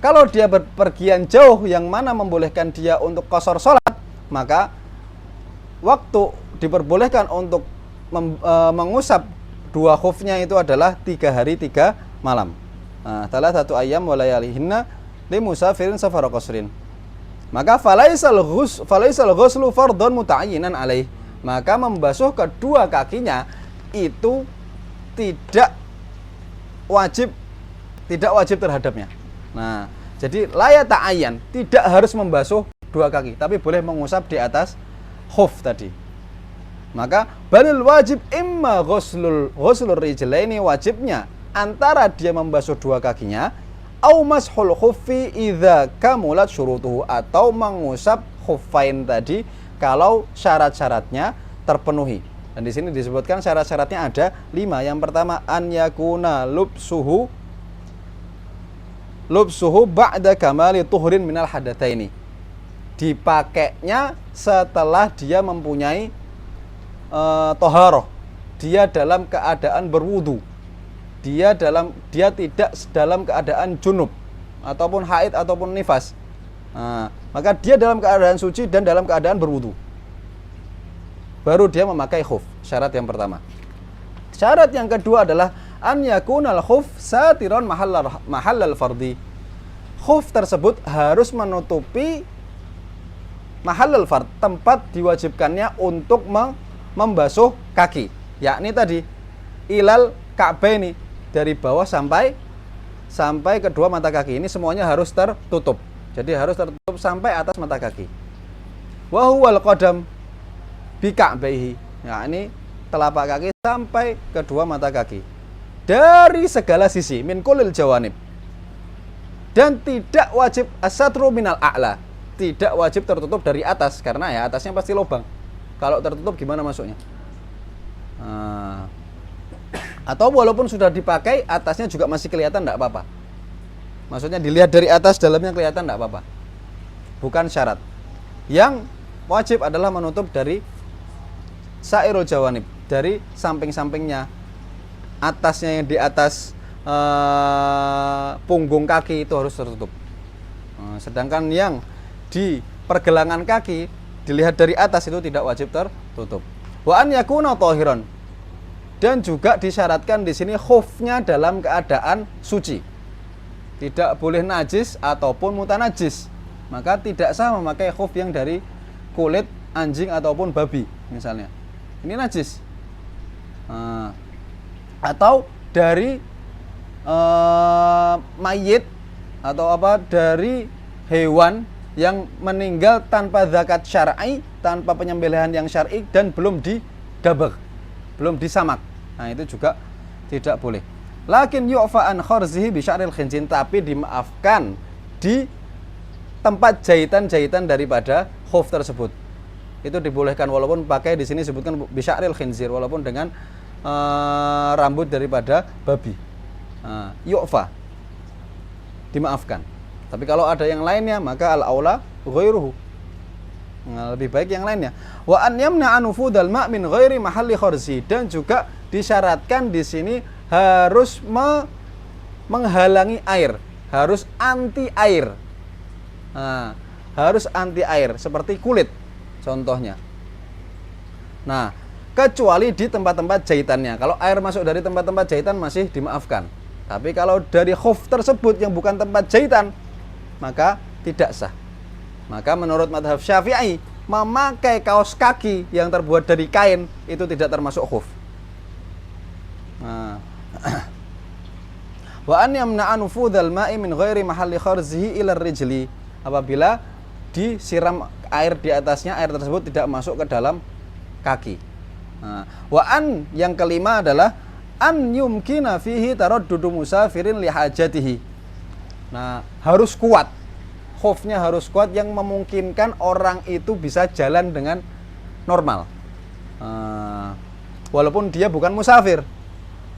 Kalau dia berpergian jauh yang mana membolehkan dia untuk qasar salat, maka waktu diperbolehkan untuk mengusap dua khufnya itu adalah 3 hari 3 malam. Nah, salah satu ayam walayalihinna li musafirin safar qasrin. Maka falaisal ghuslu fardhon muta'ayyinan alaih. Maka membasuh kedua kakinya itu tidak wajib terhadapnya. Nah, jadi la ta'ayyan, tidak harus membasuh dua kaki, tapi boleh mengusap di atas khuf tadi. Maka balil wajib imma ghuslur rijlaini, wajibnya antara dia membasuh dua kakinya, au mashul khuffi idza kamulat syurutuhu, atau mengusap khuffain tadi kalau syarat-syaratnya terpenuhi. Dan di sini disebutkan syarat-syaratnya ada 5. Yang pertama, an yakuna lubsuhu ba'da kamali tuhrin minal hadatsaini. Dipakainya setelah dia mempunyai toharoh, dia dalam keadaan berwudu, dia tidak dalam keadaan junub ataupun haid ataupun nifas. Nah, maka dia dalam keadaan suci dan dalam keadaan berwudu, baru dia memakai khuf. Syarat yang pertama. Syarat yang kedua adalah an yakunal khuf satiron mahallal fardi. Khuf tersebut harus menutupi mahallal fard, tempat diwajibkannya untuk membasuh kaki, yakni tadi ilal ka'baini, dari bawah sampai kedua mata kaki. Ini semuanya harus tertutup. Jadi harus tertutup sampai atas mata kaki. Wa huwal qadam bi ka'baihi, yakni telapak kaki sampai kedua mata kaki dari segala sisi, min kulil jawanib. Dan tidak wajib as-satru minal a'la, tidak wajib tertutup dari atas, karena ya atasnya pasti lubang. Kalau tertutup gimana masuknya? Atau walaupun sudah dipakai, atasnya juga masih kelihatan, tidak apa-apa. Maksudnya dilihat dari atas, dalamnya kelihatan, tidak apa-apa. Bukan syarat. Yang wajib adalah menutup dari sairul jawanib, dari samping-sampingnya. Atasnya yang di atas punggung kaki itu harus tertutup. Sedangkan yang di pergelangan kaki dilihat dari atas itu tidak wajib tertutup. Wa an yakuna tahiran, dan juga disyaratkan di sini khufnya dalam keadaan suci, tidak boleh najis ataupun mutanajis. Maka tidak sah memakai khuf yang dari kulit anjing ataupun babi misalnya, ini najis. Atau dari mayit atau dari hewan yang meninggal tanpa zakat syar'i, tanpa penyembelihan yang syar'i, dan belum didabagh, belum disamak. Nah, itu juga tidak boleh. Lakin yu'fa an kharzihi bi sya'ril khinzir, tapi dimaafkan di tempat jahitan-jahitan daripada khuf tersebut. Itu dibolehkan walaupun pakai di sini sebutkan bi sya'ril khinzir, walaupun dengan rambut daripada babi. Yu'fa, dimaafkan. Tapi kalau ada yang lainnya, maka al-aula ghairuhu, lebih baik yang lainnya. Wa an yamna'a nufudal ma' min ghairi mahalli kharzi, dan juga disyaratkan di sini harus menghalangi air, harus anti air. Harus anti air seperti kulit contohnya. Nah, kecuali di tempat-tempat jahitannya. Kalau air masuk dari tempat-tempat jahitan masih dimaafkan. Tapi kalau dari khuf tersebut yang bukan tempat jahitan, maka tidak sah. Maka menurut mazhab Syafi'i, memakai kaos kaki yang terbuat dari kain itu tidak termasuk khuf. Wa an yamna'a nufudhal ma'i min ghairi mahalli kharzihi ila rijli, apabila disiram air di atasnya, air tersebut tidak masuk ke dalam kaki. Wa an, yang kelima adalah an yumkina fihi taraddudu musafirin li hajatihi. Nah, harus kuat. Khufnya harus kuat yang memungkinkan orang itu bisa jalan dengan normal. Walaupun dia bukan musafir.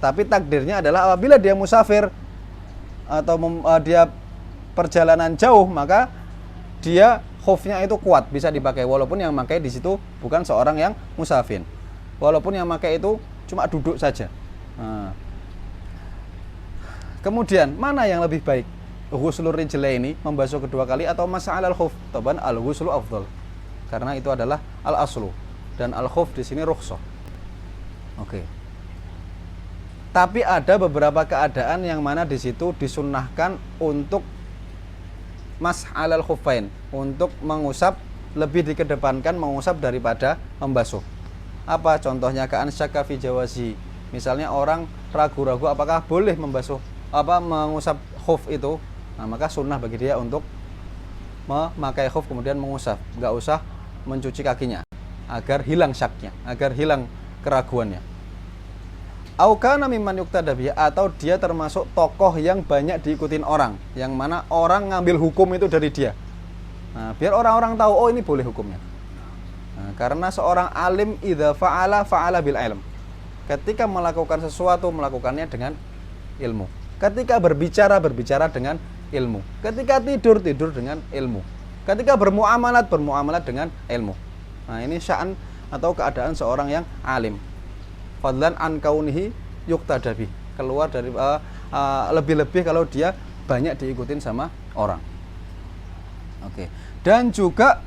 Tapi takdirnya adalah apabila dia musafir atau dia perjalanan jauh, maka dia khufnya itu kuat, bisa dipakai walaupun yang memakai di situ bukan seorang yang musafir. Walaupun yang memakai itu cuma duduk saja. Kemudian mana yang lebih baik? Ghuslur rijlaini, membasuh kedua kali, atau mas'al al-khuf? Taban al-ghuslu afdal. Karena itu adalah al-aslu, dan al-khuf di sini rukhsah. Oke. Tapi ada beberapa keadaan yang mana di situ disunnahkan untuk mas alal khuffain, untuk mengusap, lebih dikedepankan mengusap daripada membasuh. Apa contohnya? Ka'an syakka fi jawazi. Misalnya orang ragu-ragu apakah boleh membasuh mengusap khuf itu. Nah, maka sunnah bagi dia untuk memakai khuf kemudian mengusap, enggak usah mencuci kakinya, agar hilang syaknya, agar hilang keraguannya. Au kana mimman yuqtada bihi, atau dia termasuk tokoh yang banyak diikutin orang, yang mana orang ngambil hukum itu dari dia. Nah, biar orang-orang tahu, oh ini boleh hukumnya. Nah, karena seorang alim idza fa'ala bil ilm. Ketika melakukan sesuatu, melakukannya dengan ilmu. Ketika berbicara dengan ilmu. Ketika tidur dengan ilmu. Ketika bermuamalat dengan ilmu. Nah, ini sya'an atau keadaan seorang yang alim. Fadlan an kaunihi yuqtada bih. Keluar dari lebih-lebih kalau dia banyak diikutin sama orang. Oke. Dan juga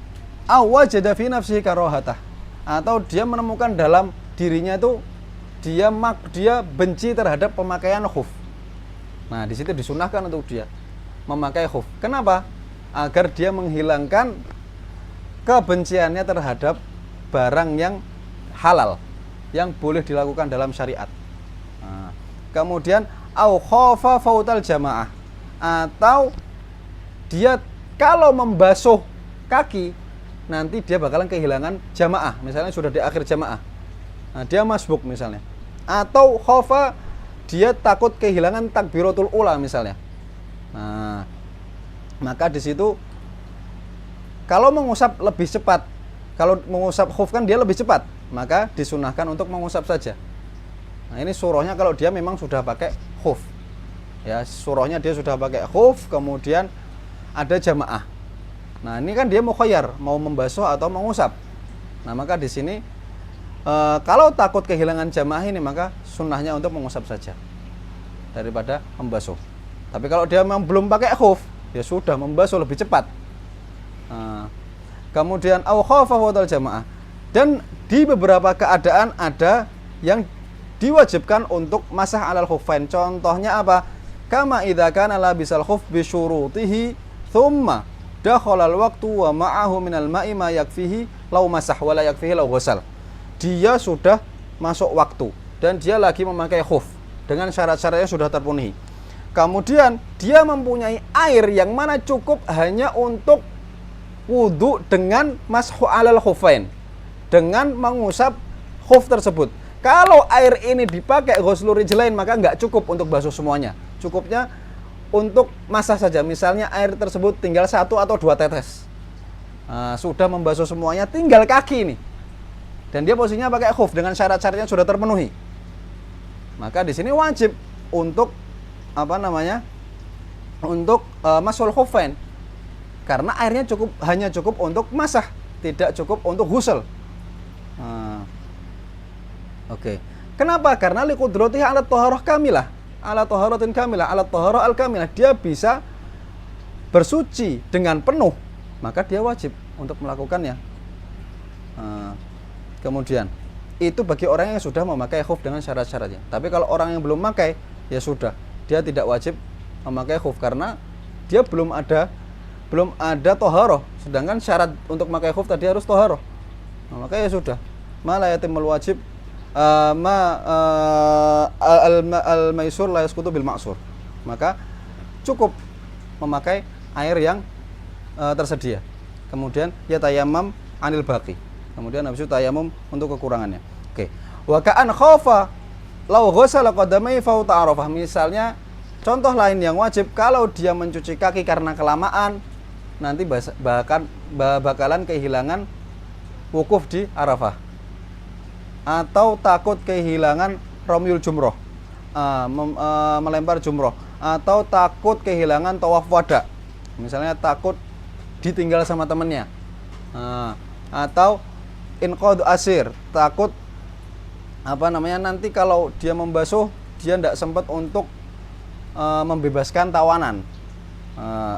awajada fi nafsihi karahatah, atau dia menemukan dalam dirinya itu dia benci terhadap pemakaian khuf. Nah, di situ disunahkan untuk dia memakai khuf. Kenapa? Agar dia menghilangkan kebenciannya terhadap barang yang halal, yang boleh dilakukan dalam syariat. Nah, kemudian au khafa fautal jamaah, atau dia kalau membasuh kaki nanti dia bakalan kehilangan jamaah, misalnya sudah di akhir jamaah. Nah, dia masbuk misalnya. Atau khafa, dia takut kehilangan takbiratul ula misalnya. Nah, maka di situ kalau mengusap lebih cepat, kalau mengusap khuf kan dia lebih cepat, maka disunahkan untuk mengusap saja. Nah, ini surahnya kalau dia memang sudah pakai khuf. Ya, surahnya dia sudah pakai khuf, kemudian ada jamaah. Nah, ini kan dia mukhayyar, mau membasuh atau mengusap. Nah, maka di sini kalau takut kehilangan jamaah ini, maka sunnahnya untuk mengusap saja daripada membasuh. Tapi kalau dia memang belum pakai khuf, ya sudah membasuh lebih cepat. Kemudian au khafa fawtal jamaah. Dan di beberapa keadaan ada yang diwajibkan untuk masah alal khuffain. Contohnya apa? Kama idza kana labisal khuf bi syurutihi thumma dakhala al-waqtu wa ma'ahu minal ma'i ma yakfihi law masah wa la yakfihi law ghasal. Dia sudah masuk waktu dan dia lagi memakai khuf dengan syarat-syaratnya sudah terpenuhi. Kemudian dia mempunyai air yang mana cukup hanya untuk wudu dengan mashu alal khuffain, dengan mengusap khuf tersebut. Kalau air ini dipakai ghuslu rijlain, maka nggak cukup untuk basuh semuanya. Cukupnya untuk masah saja. Misalnya air tersebut tinggal 1 atau 2 tetes. Sudah membasuh semuanya, tinggal kaki ini. Dan dia posisinya pakai khuf dengan syarat-syaratnya sudah terpenuhi. Maka di sini wajib untuk untuk masul khuffain. Karena airnya hanya cukup untuk masah, tidak cukup untuk ghusl. Oke. Kenapa? Karena liqudratihi ala thaharah kamilah, ala taharatin kamilah, ala taharah al kamilah. Dia bisa bersuci dengan penuh, maka dia wajib untuk melakukannya. Kemudian itu bagi orang yang sudah memakai khuf dengan syarat-syaratnya. Tapi kalau orang yang belum memakai, ya sudah, dia tidak wajib memakai khuf karena dia belum ada thaharah. Sedangkan syarat untuk memakai khuf tadi harus thaharah. Nah, maka ya sudah, ma la yatimul wajib al-maisur la yasqutu bil ma'sur. Maka cukup memakai air yang tersedia. Kemudian ya tayammam anil baqi. Kemudian habis itu tayamum untuk kekurangannya. Oke. Wa ka'an khafa law ghasala qadamai fa ta'arafah. Misalnya contoh lain yang wajib, kalau dia mencuci kaki karena kelamaan, nanti bakalan kehilangan wukuf di Arafah. Atau takut kehilangan ramyul jumroh, melempar jumroh, atau takut kehilangan tawaf wada, misalnya takut ditinggal sama temennya, atau inqadhu asir, takut nanti kalau dia membasuh dia tidak sempat untuk membebaskan tawanan,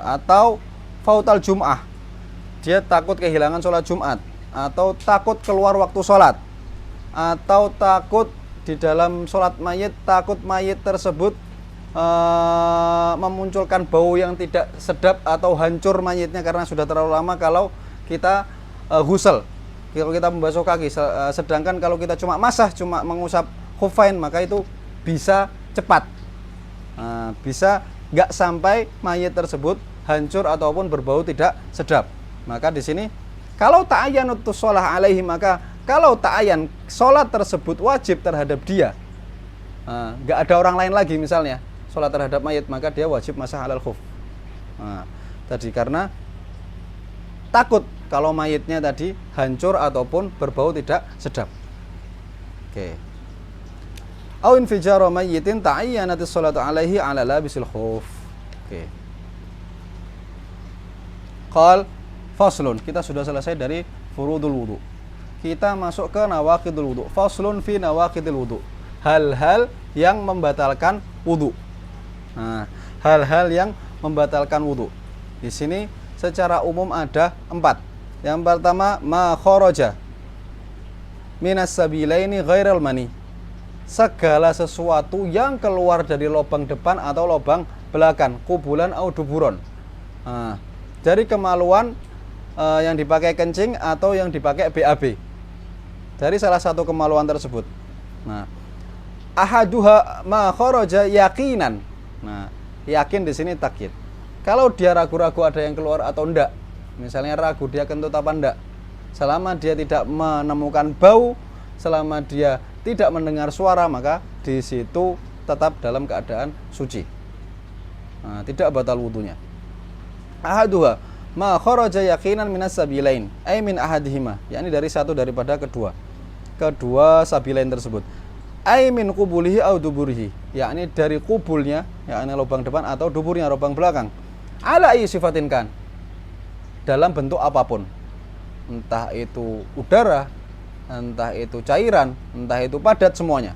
atau fautal jum'ah, dia takut kehilangan sholat Jumat, atau takut keluar waktu sholat, atau takut di dalam sholat mayit takut mayit tersebut memunculkan bau yang tidak sedap atau hancur mayitnya karena sudah terlalu lama kalau kita ghusl, kalau kita membasuh kaki. Sedangkan kalau kita cuma masah, cuma mengusap khufain, maka itu bisa cepat, bisa nggak sampai mayit tersebut hancur ataupun berbau tidak sedap. Maka di sini kalau ta'ayyanut shalah alaihi, maka kalau ta'ayyan sholat tersebut wajib terhadap dia, nggak ada orang lain lagi misalnya sholat terhadap mayit, maka dia wajib masah alal khuf. Tadi karena takut kalau mayitnya tadi hancur ataupun berbau tidak sedap. Oke. Au infijara mayyitin ta'ayyanatis sholatu alaihi ala labisil khuf. Oke. Qal faslun, kita sudah selesai dari furudul wudu. Kita masuk ke nawaqidul wudu. Faslun fi nawaqidil wudu. Hal-hal yang membatalkan wudu. Hal-hal yang membatalkan wudu. Di sini secara umum ada 4. Yang pertama, ma kharaja minas sabilaini ghairal mani. Segala sesuatu yang keluar dari lubang depan atau lubang belakang, kubulan atau duburon. Dari kemaluan yang dipakai kencing atau yang dipakai BAB, dari salah satu kemaluan tersebut. Ahaduha ma kharaja yaqinan. Yakin di sini takyid. Kalau dia ragu-ragu ada yang keluar atau enggak, misalnya ragu dia kentut apa enggak, selama dia tidak menemukan bau, selama dia tidak mendengar suara, maka di situ tetap dalam keadaan suci, tidak batal wudunya. Ahaduha ma kharaja yaqinan minas sabilain, ay min ahadihima, yakni dari satu daripada kedua sabilain tersebut. Ay min qubulihi au duburihi, yakni dari kubulnya, yakni lubang depan atau duburnya, lubang belakang. Ala ayyi sifatin kan, dalam bentuk apapun, entah itu udara, entah itu cairan, entah itu padat, semuanya.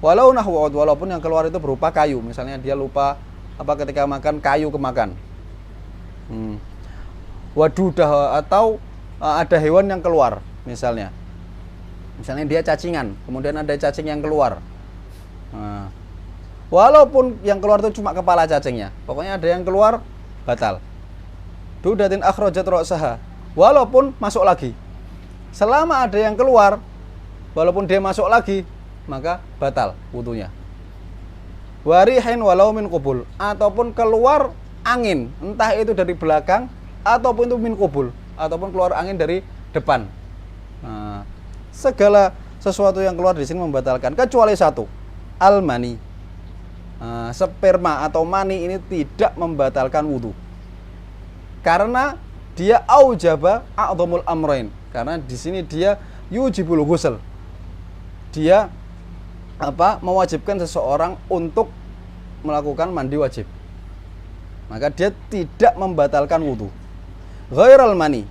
Walau nahwa'ud, walaupun yang keluar itu berupa kayu, misalnya dia lupa ketika makan kayu kemakan. Wadudah, atau ada hewan yang keluar, misalnya dia cacingan, kemudian ada cacing yang keluar. Walaupun yang keluar itu cuma kepala cacingnya, pokoknya ada yang keluar, batal. Dudatin akhrajat ra'saha, walaupun masuk lagi, selama ada yang keluar, walaupun dia masuk lagi, maka batal wudunya. Warihin walau min qubul, ataupun keluar angin, entah itu dari belakang ataupun itu min qubul, ataupun keluar angin dari depan. Segala sesuatu yang keluar di sini membatalkan, kecuali satu, al-mani. Sperma atau mani ini tidak membatalkan wudu, karena dia aujaba a'dhamul amrain, karena di sini dia yujibul ghusl, dia mewajibkan seseorang untuk melakukan mandi wajib, maka dia tidak membatalkan wudu. Ghairal mani,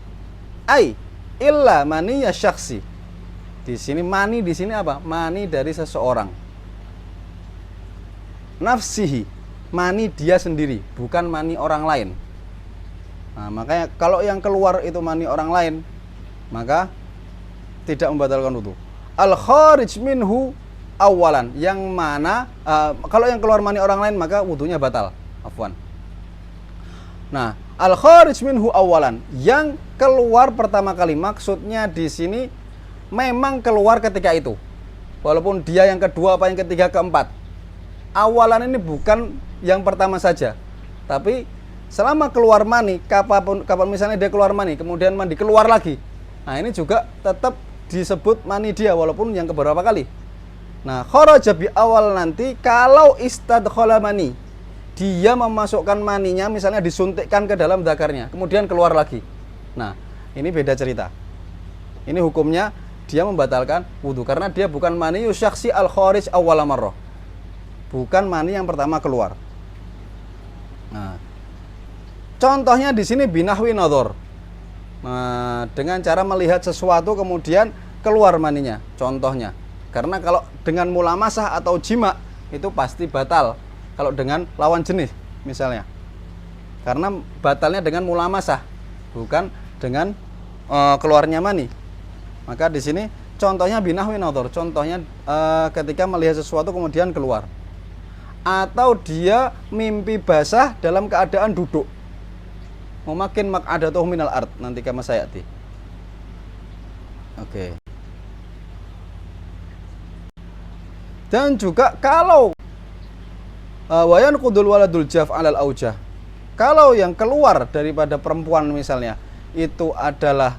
ai illa mani ya syakhsi. Di sini mani, di sini apa? Mani dari seseorang. Nafsihi, mani dia sendiri, bukan mani orang lain. Makanya kalau yang keluar itu mani orang lain, maka tidak membatalkan wudu. Al kharij minhu awalan, yang mana kalau yang keluar mani orang lain maka wudunya batal. Afwan. Nah, al kharij minhu awalan, yang keluar pertama kali, maksudnya di sini memang keluar ketika itu, walaupun dia yang kedua apa yang ketiga keempat. Awalan ini bukan yang pertama saja, tapi selama keluar mani, kapan misalnya dia keluar mani kemudian mandi keluar lagi, nah ini juga tetap disebut mani dia walaupun yang keberapa kali. Nah, kharaja bi awal, nanti kalau istadkhala mani, dia memasukkan maninya, misalnya disuntikkan ke dalam dzakarnya kemudian keluar lagi. Nah, ini beda cerita. Ini hukumnya dia membatalkan wudu karena dia bukan mani yusyaksi al kharij awwal marrah, bukan mani yang pertama keluar. Nah, contohnya di sini binahwi nadhar, dengan cara melihat sesuatu kemudian keluar maninya, contohnya. Karena kalau dengan mulamasah atau jima itu pasti batal kalau dengan lawan jenis misalnya, karena batalnya dengan mulamasah bukan dengan keluarnya mani. Maka di sini contohnya binahwi nadhar, contohnya ketika melihat sesuatu kemudian keluar, atau dia mimpi basah dalam keadaan duduk, memakin maq'adatuhu minal ard, nanti kama sayati. Oke. Dan juga kalau wayan qudul waladul jaf alal aujah, kalau yang keluar daripada perempuan misalnya itu adalah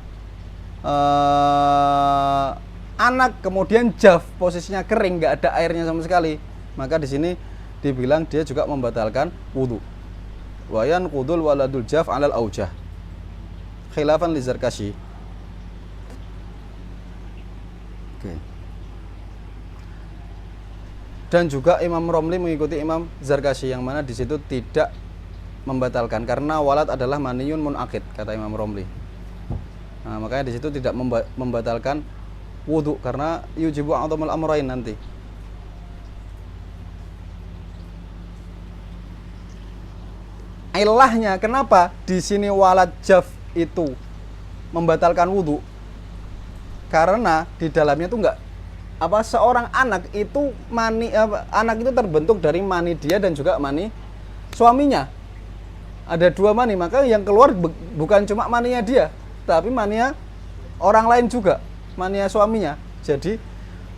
anak kemudian jaf, posisinya kering, nggak ada airnya sama sekali, maka di sini dibilang dia juga membatalkan wudu. Wayan qudul waladul jaf alal aujah khilafan li Zarkashi. Oke. Dan juga Imam Romli mengikuti Imam Zarkashi yang mana di situ tidak membatalkan karena walad adalah maniyun munakid, kata Imam Romli. Nah, makanya di situ tidak membatalkan wudu karena yujibu a'dhamul amrayn nanti. Ilahnya kenapa di sini walad jaf itu membatalkan wudu? Karena di dalamnya itu enggak seorang anak itu anak itu terbentuk dari mani dia dan juga mani suaminya. Ada dua mani, maka yang keluar bukan cuma maninya dia, tapi maninya orang lain juga, maninya suaminya. Jadi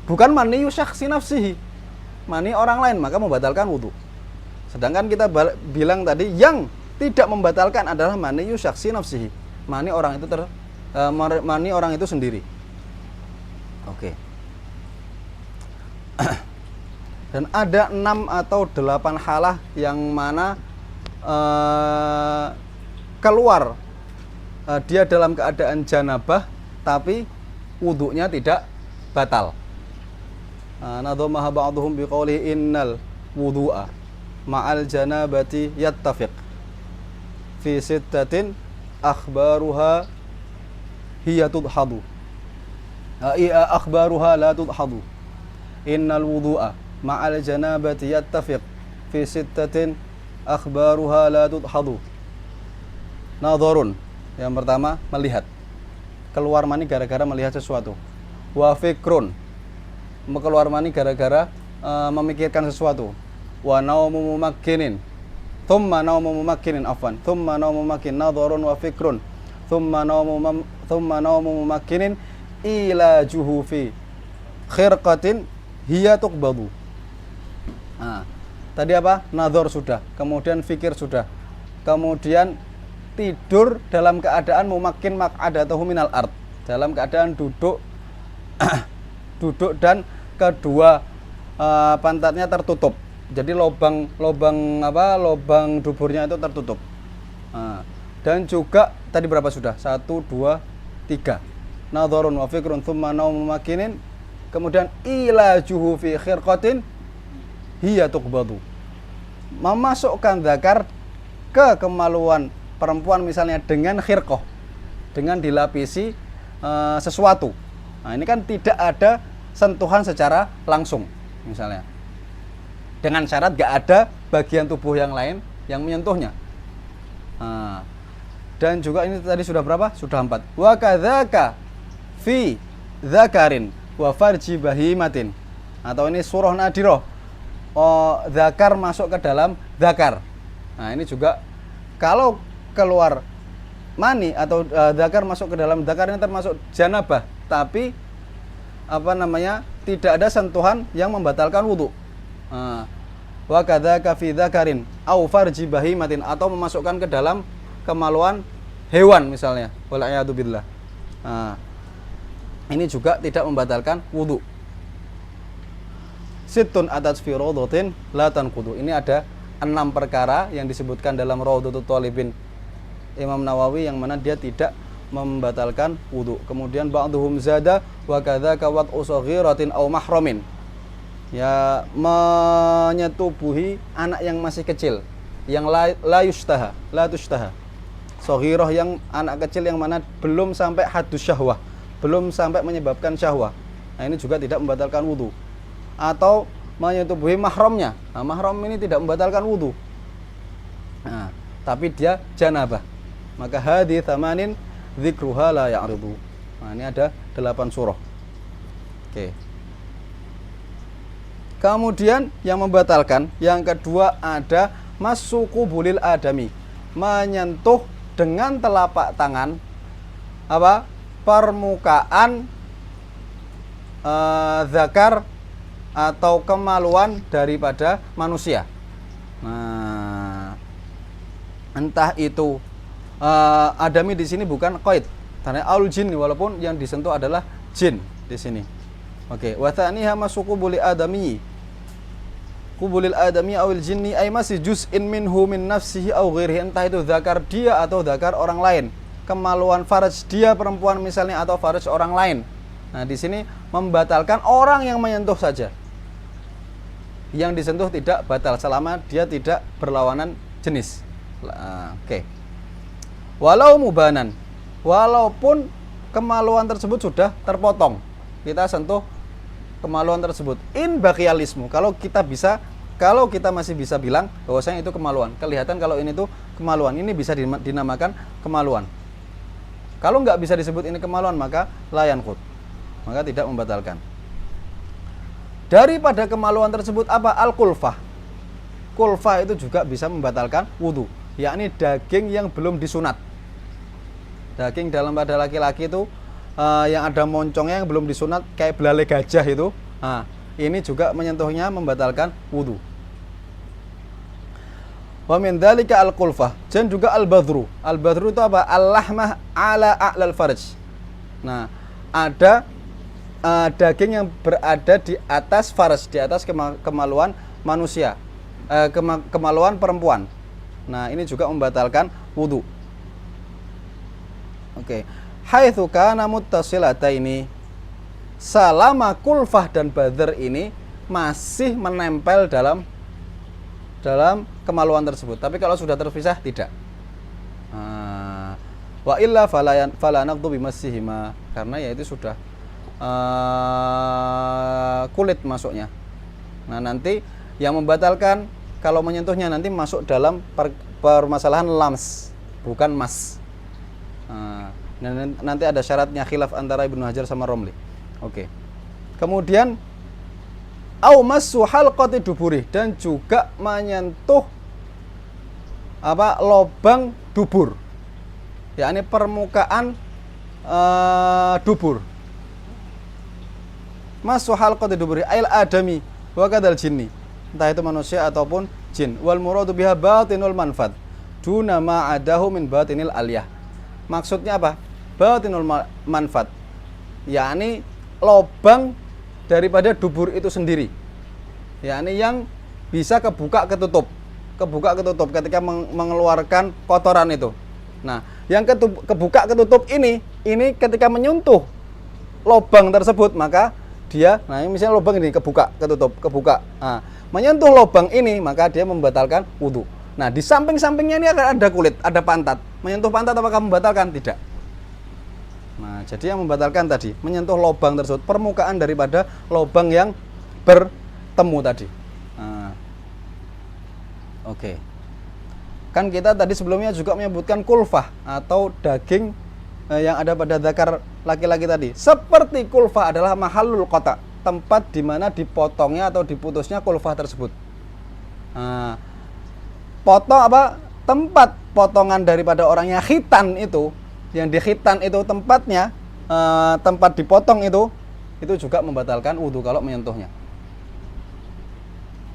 bukan mani syakhsi nafsihi, mani orang lain, maka membatalkan wudu. Sedangkan kita bilang tadi yang tidak membatalkan adalah mani syakhsi nafsihi, mani orang itu mani orang itu sendiri. Oke. Dan ada 6 atau 8 halah yang mana keluar dia dalam keadaan janabah tapi wudunya tidak batal. Nadhamaha ba'dhum biqauli innal wudu'a ma'al janabati yattafiq fi sittatin akhbaruha hiya tudhadu akhbaruha la tudhadu. Innal wudu'a ma'al janabati yattafiq fi sittatin akhbaruha la tudhadu. Nadharun, yang pertama melihat, keluar mani gara-gara melihat sesuatu. Wa fikrun, keluar mani gara-gara memikirkan sesuatu. Wa naumu mumakkinin, thumma naumu mumakkinin afwan, thumma naumu mumakkin. Nadharun wa fikrun, thumma naumu mumakkinin ila juhufi khirqatin hiya tuqbadu. Nah, tadi apa? Nadhar sudah, kemudian fikir sudah, kemudian tidur dalam keadaan mumakkin maq'adatahu minal ard, dalam keadaan duduk duduk dan kedua pantatnya tertutup, jadi lubang duburnya itu tertutup. Nah, dan juga tadi berapa sudah? 1, 2, 3. Nadharun wa fikrun thumma naumu mumakkinin, kemudian ila juhufi khirqatin hiya tuqbadu, memasukkan zakar ke kemaluan perempuan misalnya dengan khirqah, dengan dilapisi sesuatu. Nah, ini kan tidak ada sentuhan secara langsung misalnya, dengan syarat gak ada bagian tubuh yang lain yang menyentuhnya. Nah, dan juga ini tadi sudah berapa? Sudah 4. Wa kadzaka fi dzakarin wa farji bahimatin, atau ini surah nadiroh, zakar masuk ke dalam zakar. Nah, ini juga kalau keluar mani atau zakar masuk ke dalam zakar, ini termasuk janabah, tapi tidak ada sentuhan yang membatalkan wudu. Wa kadzaka fi dzakarin au farji bahimatin, atau memasukkan ke dalam kemaluan hewan misalnya, wal a'yadu billah. Ini juga tidak membatalkan wudu. Sittun atas fi rawdatin la tanqudu. Ini ada 6 perkara yang disebutkan dalam Rawdatul Thalibin Imam Nawawi yang mana dia tidak membatalkan wudu. Kemudian ba'dhum zada wa kadzaka wad'u saghiratin aw mahramin. Ya, menyetubuhi anak yang masih kecil, yang la tushtaha. Saghirah yang anak kecil yang mana belum sampai haddus syahwah, belum sampai menyebabkan syahwah. Nah, ini juga tidak membatalkan wudu. Atau menyetubuhi mahramnya. Nah, mahram ini tidak membatalkan wudu. Nah, tapi dia janabah. Maka hadhi thamanin dzikruha la ya'ridu. Nah, ini ada 8 surah. Oke. Kemudian yang membatalkan, yang kedua ada masuku bulil adami, menyentuh dengan telapak tangan apa? Permukaan zakar atau kemaluan daripada manusia. Nah, entah itu adami di sini bukan qaid, karena aul jin, walaupun yang disentuh adalah jin di sini. Oke, wa tsaniha masuku bulil adami, kubulil adami awil jinni ay masih juz'in minhu min nafsihi aw ghairihi, entah itu zakar dia atau zakar orang lain, kemaluan faraj dia perempuan misalnya atau faraj orang lain. Nah, di sini membatalkan orang yang menyentuh saja. Yang disentuh tidak batal selama dia tidak berlawanan jenis. Oke. Walau mubanan, walaupun kemaluan tersebut sudah terpotong, kita sentuh kemaluan tersebut. In baqialismu, kalau kita masih bisa bilang bahwasanya itu kemaluan. Kelihatan kalau ini tuh kemaluan, ini bisa dinamakan kemaluan. Kalau nggak bisa disebut ini kemaluan, maka layan khut, maka tidak membatalkan. Daripada kemaluan tersebut apa? Al-kulfah. Kulfah itu juga bisa membatalkan wudhu, yakni daging yang belum disunat. Daging dalam pada laki-laki itu yang ada moncongnya yang belum disunat, kayak belalai gajah itu. Nah, ini juga menyentuhnya membatalkan wudhu. Wa min dzalika al-qulfah, dan juga al-badhru. Al-badhru itu apa? Al-lahmah ala a'lal farj. Nah, ada daging yang berada di atas farj, di atas kemaluan manusia, kemaluan perempuan. Nah, ini juga membatalkan wudhu. Oke. Haitsu kana muttasilataini, selama kulfah dan badr ini masih menempel dalam kemaluan tersebut. Tapi kalau sudah terpisah tidak. Wa illa fala naqdu bimassihima, karena ya itu sudah kulit masuknya. Nah, nanti yang membatalkan kalau menyentuhnya nanti masuk dalam permasalahan lams, bukan mas. Nanti ada syaratnya, khilaf antara Ibnu Hajar sama Romli. Oke. Kemudian au massu halqati duburi, dan juga menyentuh apa? Lobang dubur. Yakni permukaan dubur. Massu halqati duburi ail adami wa kadal jinni, entah itu manusia ataupun jin. Wal muradu biha batinul manfad duna ma adahu min batinil aliyah. Maksudnya apa? Batinul manfad, yakni lobang daripada dubur itu sendiri, yakni yang bisa kebuka ketutup ketika mengeluarkan kotoran itu. Nah, yang kebuka ketutup ini ketika menyentuh lobang tersebut, maka dia, nah ini misalnya lobang ini kebuka kebuka, nah, menyentuh lobang ini maka dia membatalkan wudhu. Nah, di samping-sampingnya ini akan ada kulit, ada pantat. Menyentuh pantat apakah membatalkan? Tidak. Nah, jadi yang membatalkan tadi menyentuh lobang tersebut, permukaan daripada lobang yang bertemu tadi. Nah, oke. Kan kita tadi sebelumnya juga menyebutkan kulfah atau daging yang ada pada zakar laki-laki tadi. Seperti kulfah adalah mahallul qata, tempat di mana dipotongnya atau diputusnya kulfah tersebut. Nah, potong apa? Tempat potongan daripada orang yang khitan itu, yang dikhitan itu tempatnya, tempat dipotong itu juga membatalkan wudhu kalau menyentuhnya.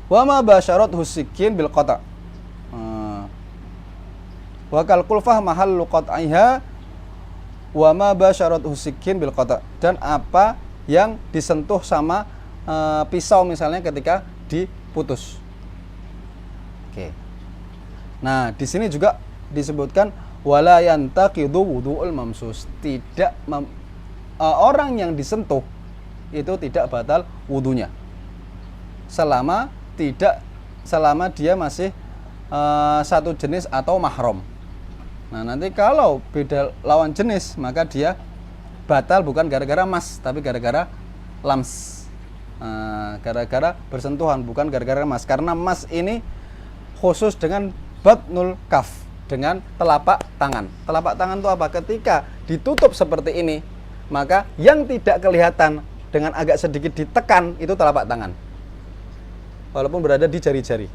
Wa ma basyarat husikin bil qata. Wa kal kulfah mahallu qat'iha wa ma basyarat husikin bil qata, dan apa yang disentuh sama pisau misalnya ketika diputus. Oke. Nah, di sini juga disebutkan wala yantaqidu wudu'ul mamsus, orang yang disentuh itu tidak batal wudunya selama dia masih satu jenis atau mahram. Nah, nanti kalau beda lawan jenis maka dia batal bukan gara-gara mas, tapi gara-gara lams, gara-gara bersentuhan, bukan gara-gara mas. Karena mas ini khusus dengan batnul kaf, dengan telapak tangan. Telapak tangan itu apa? Ketika ditutup seperti ini, maka yang tidak kelihatan dengan agak sedikit ditekan itu telapak tangan, walaupun berada di jari-jari.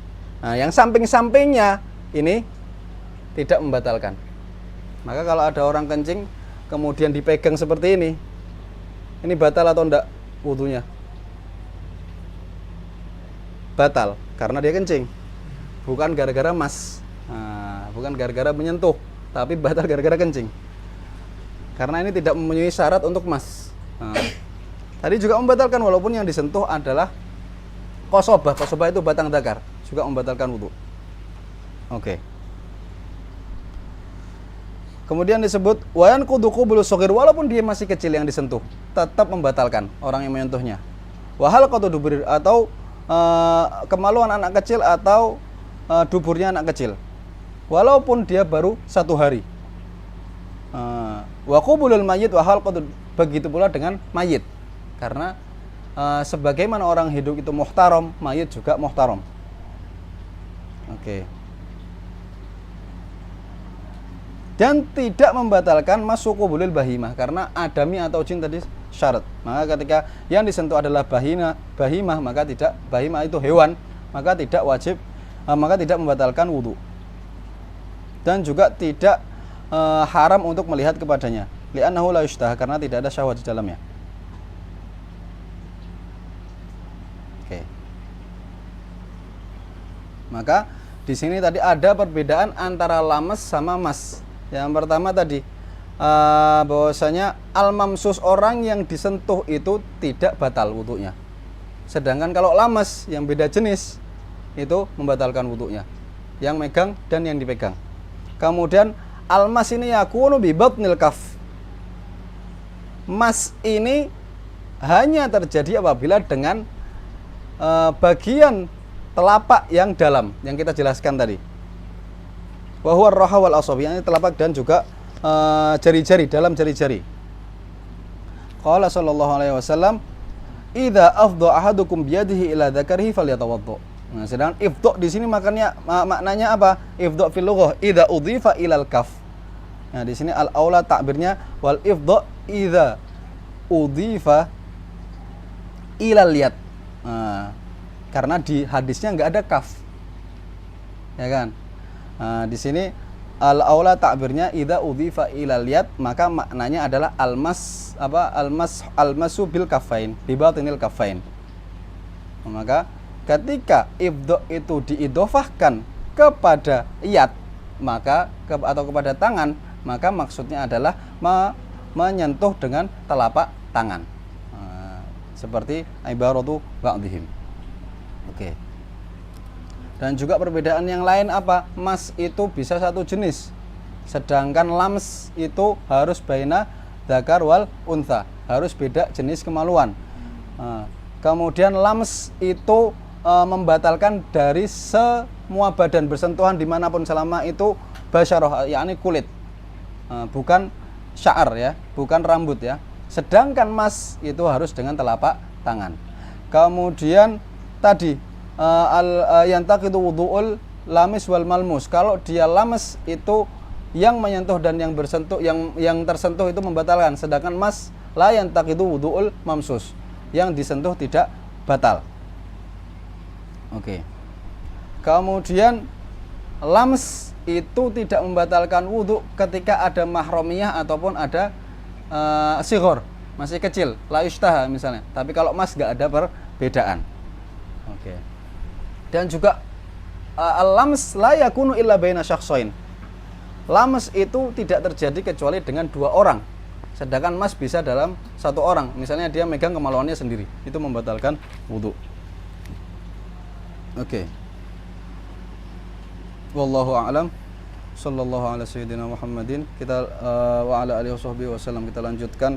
Nah, yang samping-sampingnya ini tidak membatalkan. Maka kalau ada orang kencing kemudian dipegang seperti ini batal atau enggak wudunya? Batal, karena dia kencing, bukan gara-gara mas. Nah, bukan gara-gara menyentuh, tapi batal gara-gara kencing. Karena ini tidak memenuhi syarat untuk mas. Nah, tadi juga membatalkan walaupun yang disentuh adalah kosobah. Kosobah itu batang dakar, juga membatalkan wudu. Oke. Kemudian disebut wayan kuduku bulu sogir, walaupun dia masih kecil yang disentuh, tetap membatalkan orang yang menyentuhnya. Wahal kotu dubur, atau kemaluan anak kecil atau duburnya anak kecil, walaupun dia baru 1 hari. Wa qubulul mayyit wa halqatu, begitu pula dengan mayit, karena sebagaimana orang hidup itu muhtaram, mayit juga muhtaram. Oke. Dan tidak membatalkan masuk qubulul bahimah, karena adami atau jin tadi syarat. Maka ketika yang disentuh adalah bahimah, maka tidak, bahimah itu hewan, maka tidak wajib, maka tidak membatalkan wudu. Dan juga tidak haram untuk melihat kepadanya, li'annahu la yushtah, karena tidak ada syahwat di dalamnya. Oke. Maka di sini tadi ada perbedaan antara lames sama mas. Yang pertama tadi bahwasanya al-mamsus, orang yang disentuh itu tidak batal wudunya. Sedangkan kalau lames yang beda jenis itu membatalkan wudunya, yang megang dan yang dipegang. Kemudian al-mas ini yakunu bi batnil kaf. Mas ini hanya terjadi apabila dengan bagian telapak yang dalam yang kita jelaskan tadi. Wa huwa ar-raha wal asabi, ini telapak dan juga jari-jari, dalam jari-jari. Qala sallallahu alaihi wasallam, "Idza afdha ahadukum biyadihi ila dzakarihi falyatawaddo." Nah, sedangkan ifdha di sini maknanya apa? Ifdha fil lughah idza udhifa ilal kaf. Nah, di sini al-aula takbirnya wal ifdha idza udhifa ilal yad. Nah, karena di hadisnya enggak ada kaf. Ya kan? Nah, di sini al-aula takbirnya idza udhifa ilal yad, maka maknanya adalah almasu bil kafain, bi batinil kafain. Maka ketika ifdha itu diidhofahkan kepada yad, maka atau kepada tangan, maka maksudnya adalah menyentuh dengan telapak tangan. Seperti ibaratu ba'dihim. Oke. Dan juga perbedaan yang lain apa? Mas itu bisa satu jenis, sedangkan lams itu harus baina dzakar wal untha, harus beda jenis kemaluan. Kemudian lams itu membatalkan dari semua badan, bersentuhan dimanapun selama itu basyarah, yakni kulit, bukan sya'ar ya, bukan rambut ya. Sedangkan mas itu harus dengan telapak tangan. Kemudian tadi yantaqidu wudu'ul lamis wal malmus, kalau dia lames itu yang menyentuh dan yang bersentuh, yang tersentuh itu membatalkan, sedangkan mas la yantaqidu wudu'ul mamsus, yang disentuh tidak batal. Oke. Kemudian lams itu tidak membatalkan wudu ketika ada mahromiyah ataupun ada sighar, masih kecil, la yushtaha misalnya. Tapi kalau mas enggak ada perbedaan. Oke. Dan juga al-lams la yakunu illa baina syakhsain. Lams itu tidak terjadi kecuali dengan 2 orang. Sedangkan mas bisa dalam 1 orang. Misalnya dia megang kemaluannya sendiri, itu membatalkan wudu. Oke. Wallahu a'lam. Sallallahu ala sayyidina Muhammadin. Kita wa ala alihi wasallam, kita lanjutkan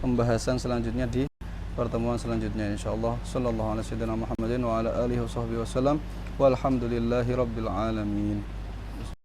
pembahasan selanjutnya di pertemuan selanjutnya insyaallah. Sallallahu ala sayyidina Muhammadin wa ala alihi wasallam. Walhamdulillahi rabbil alamin.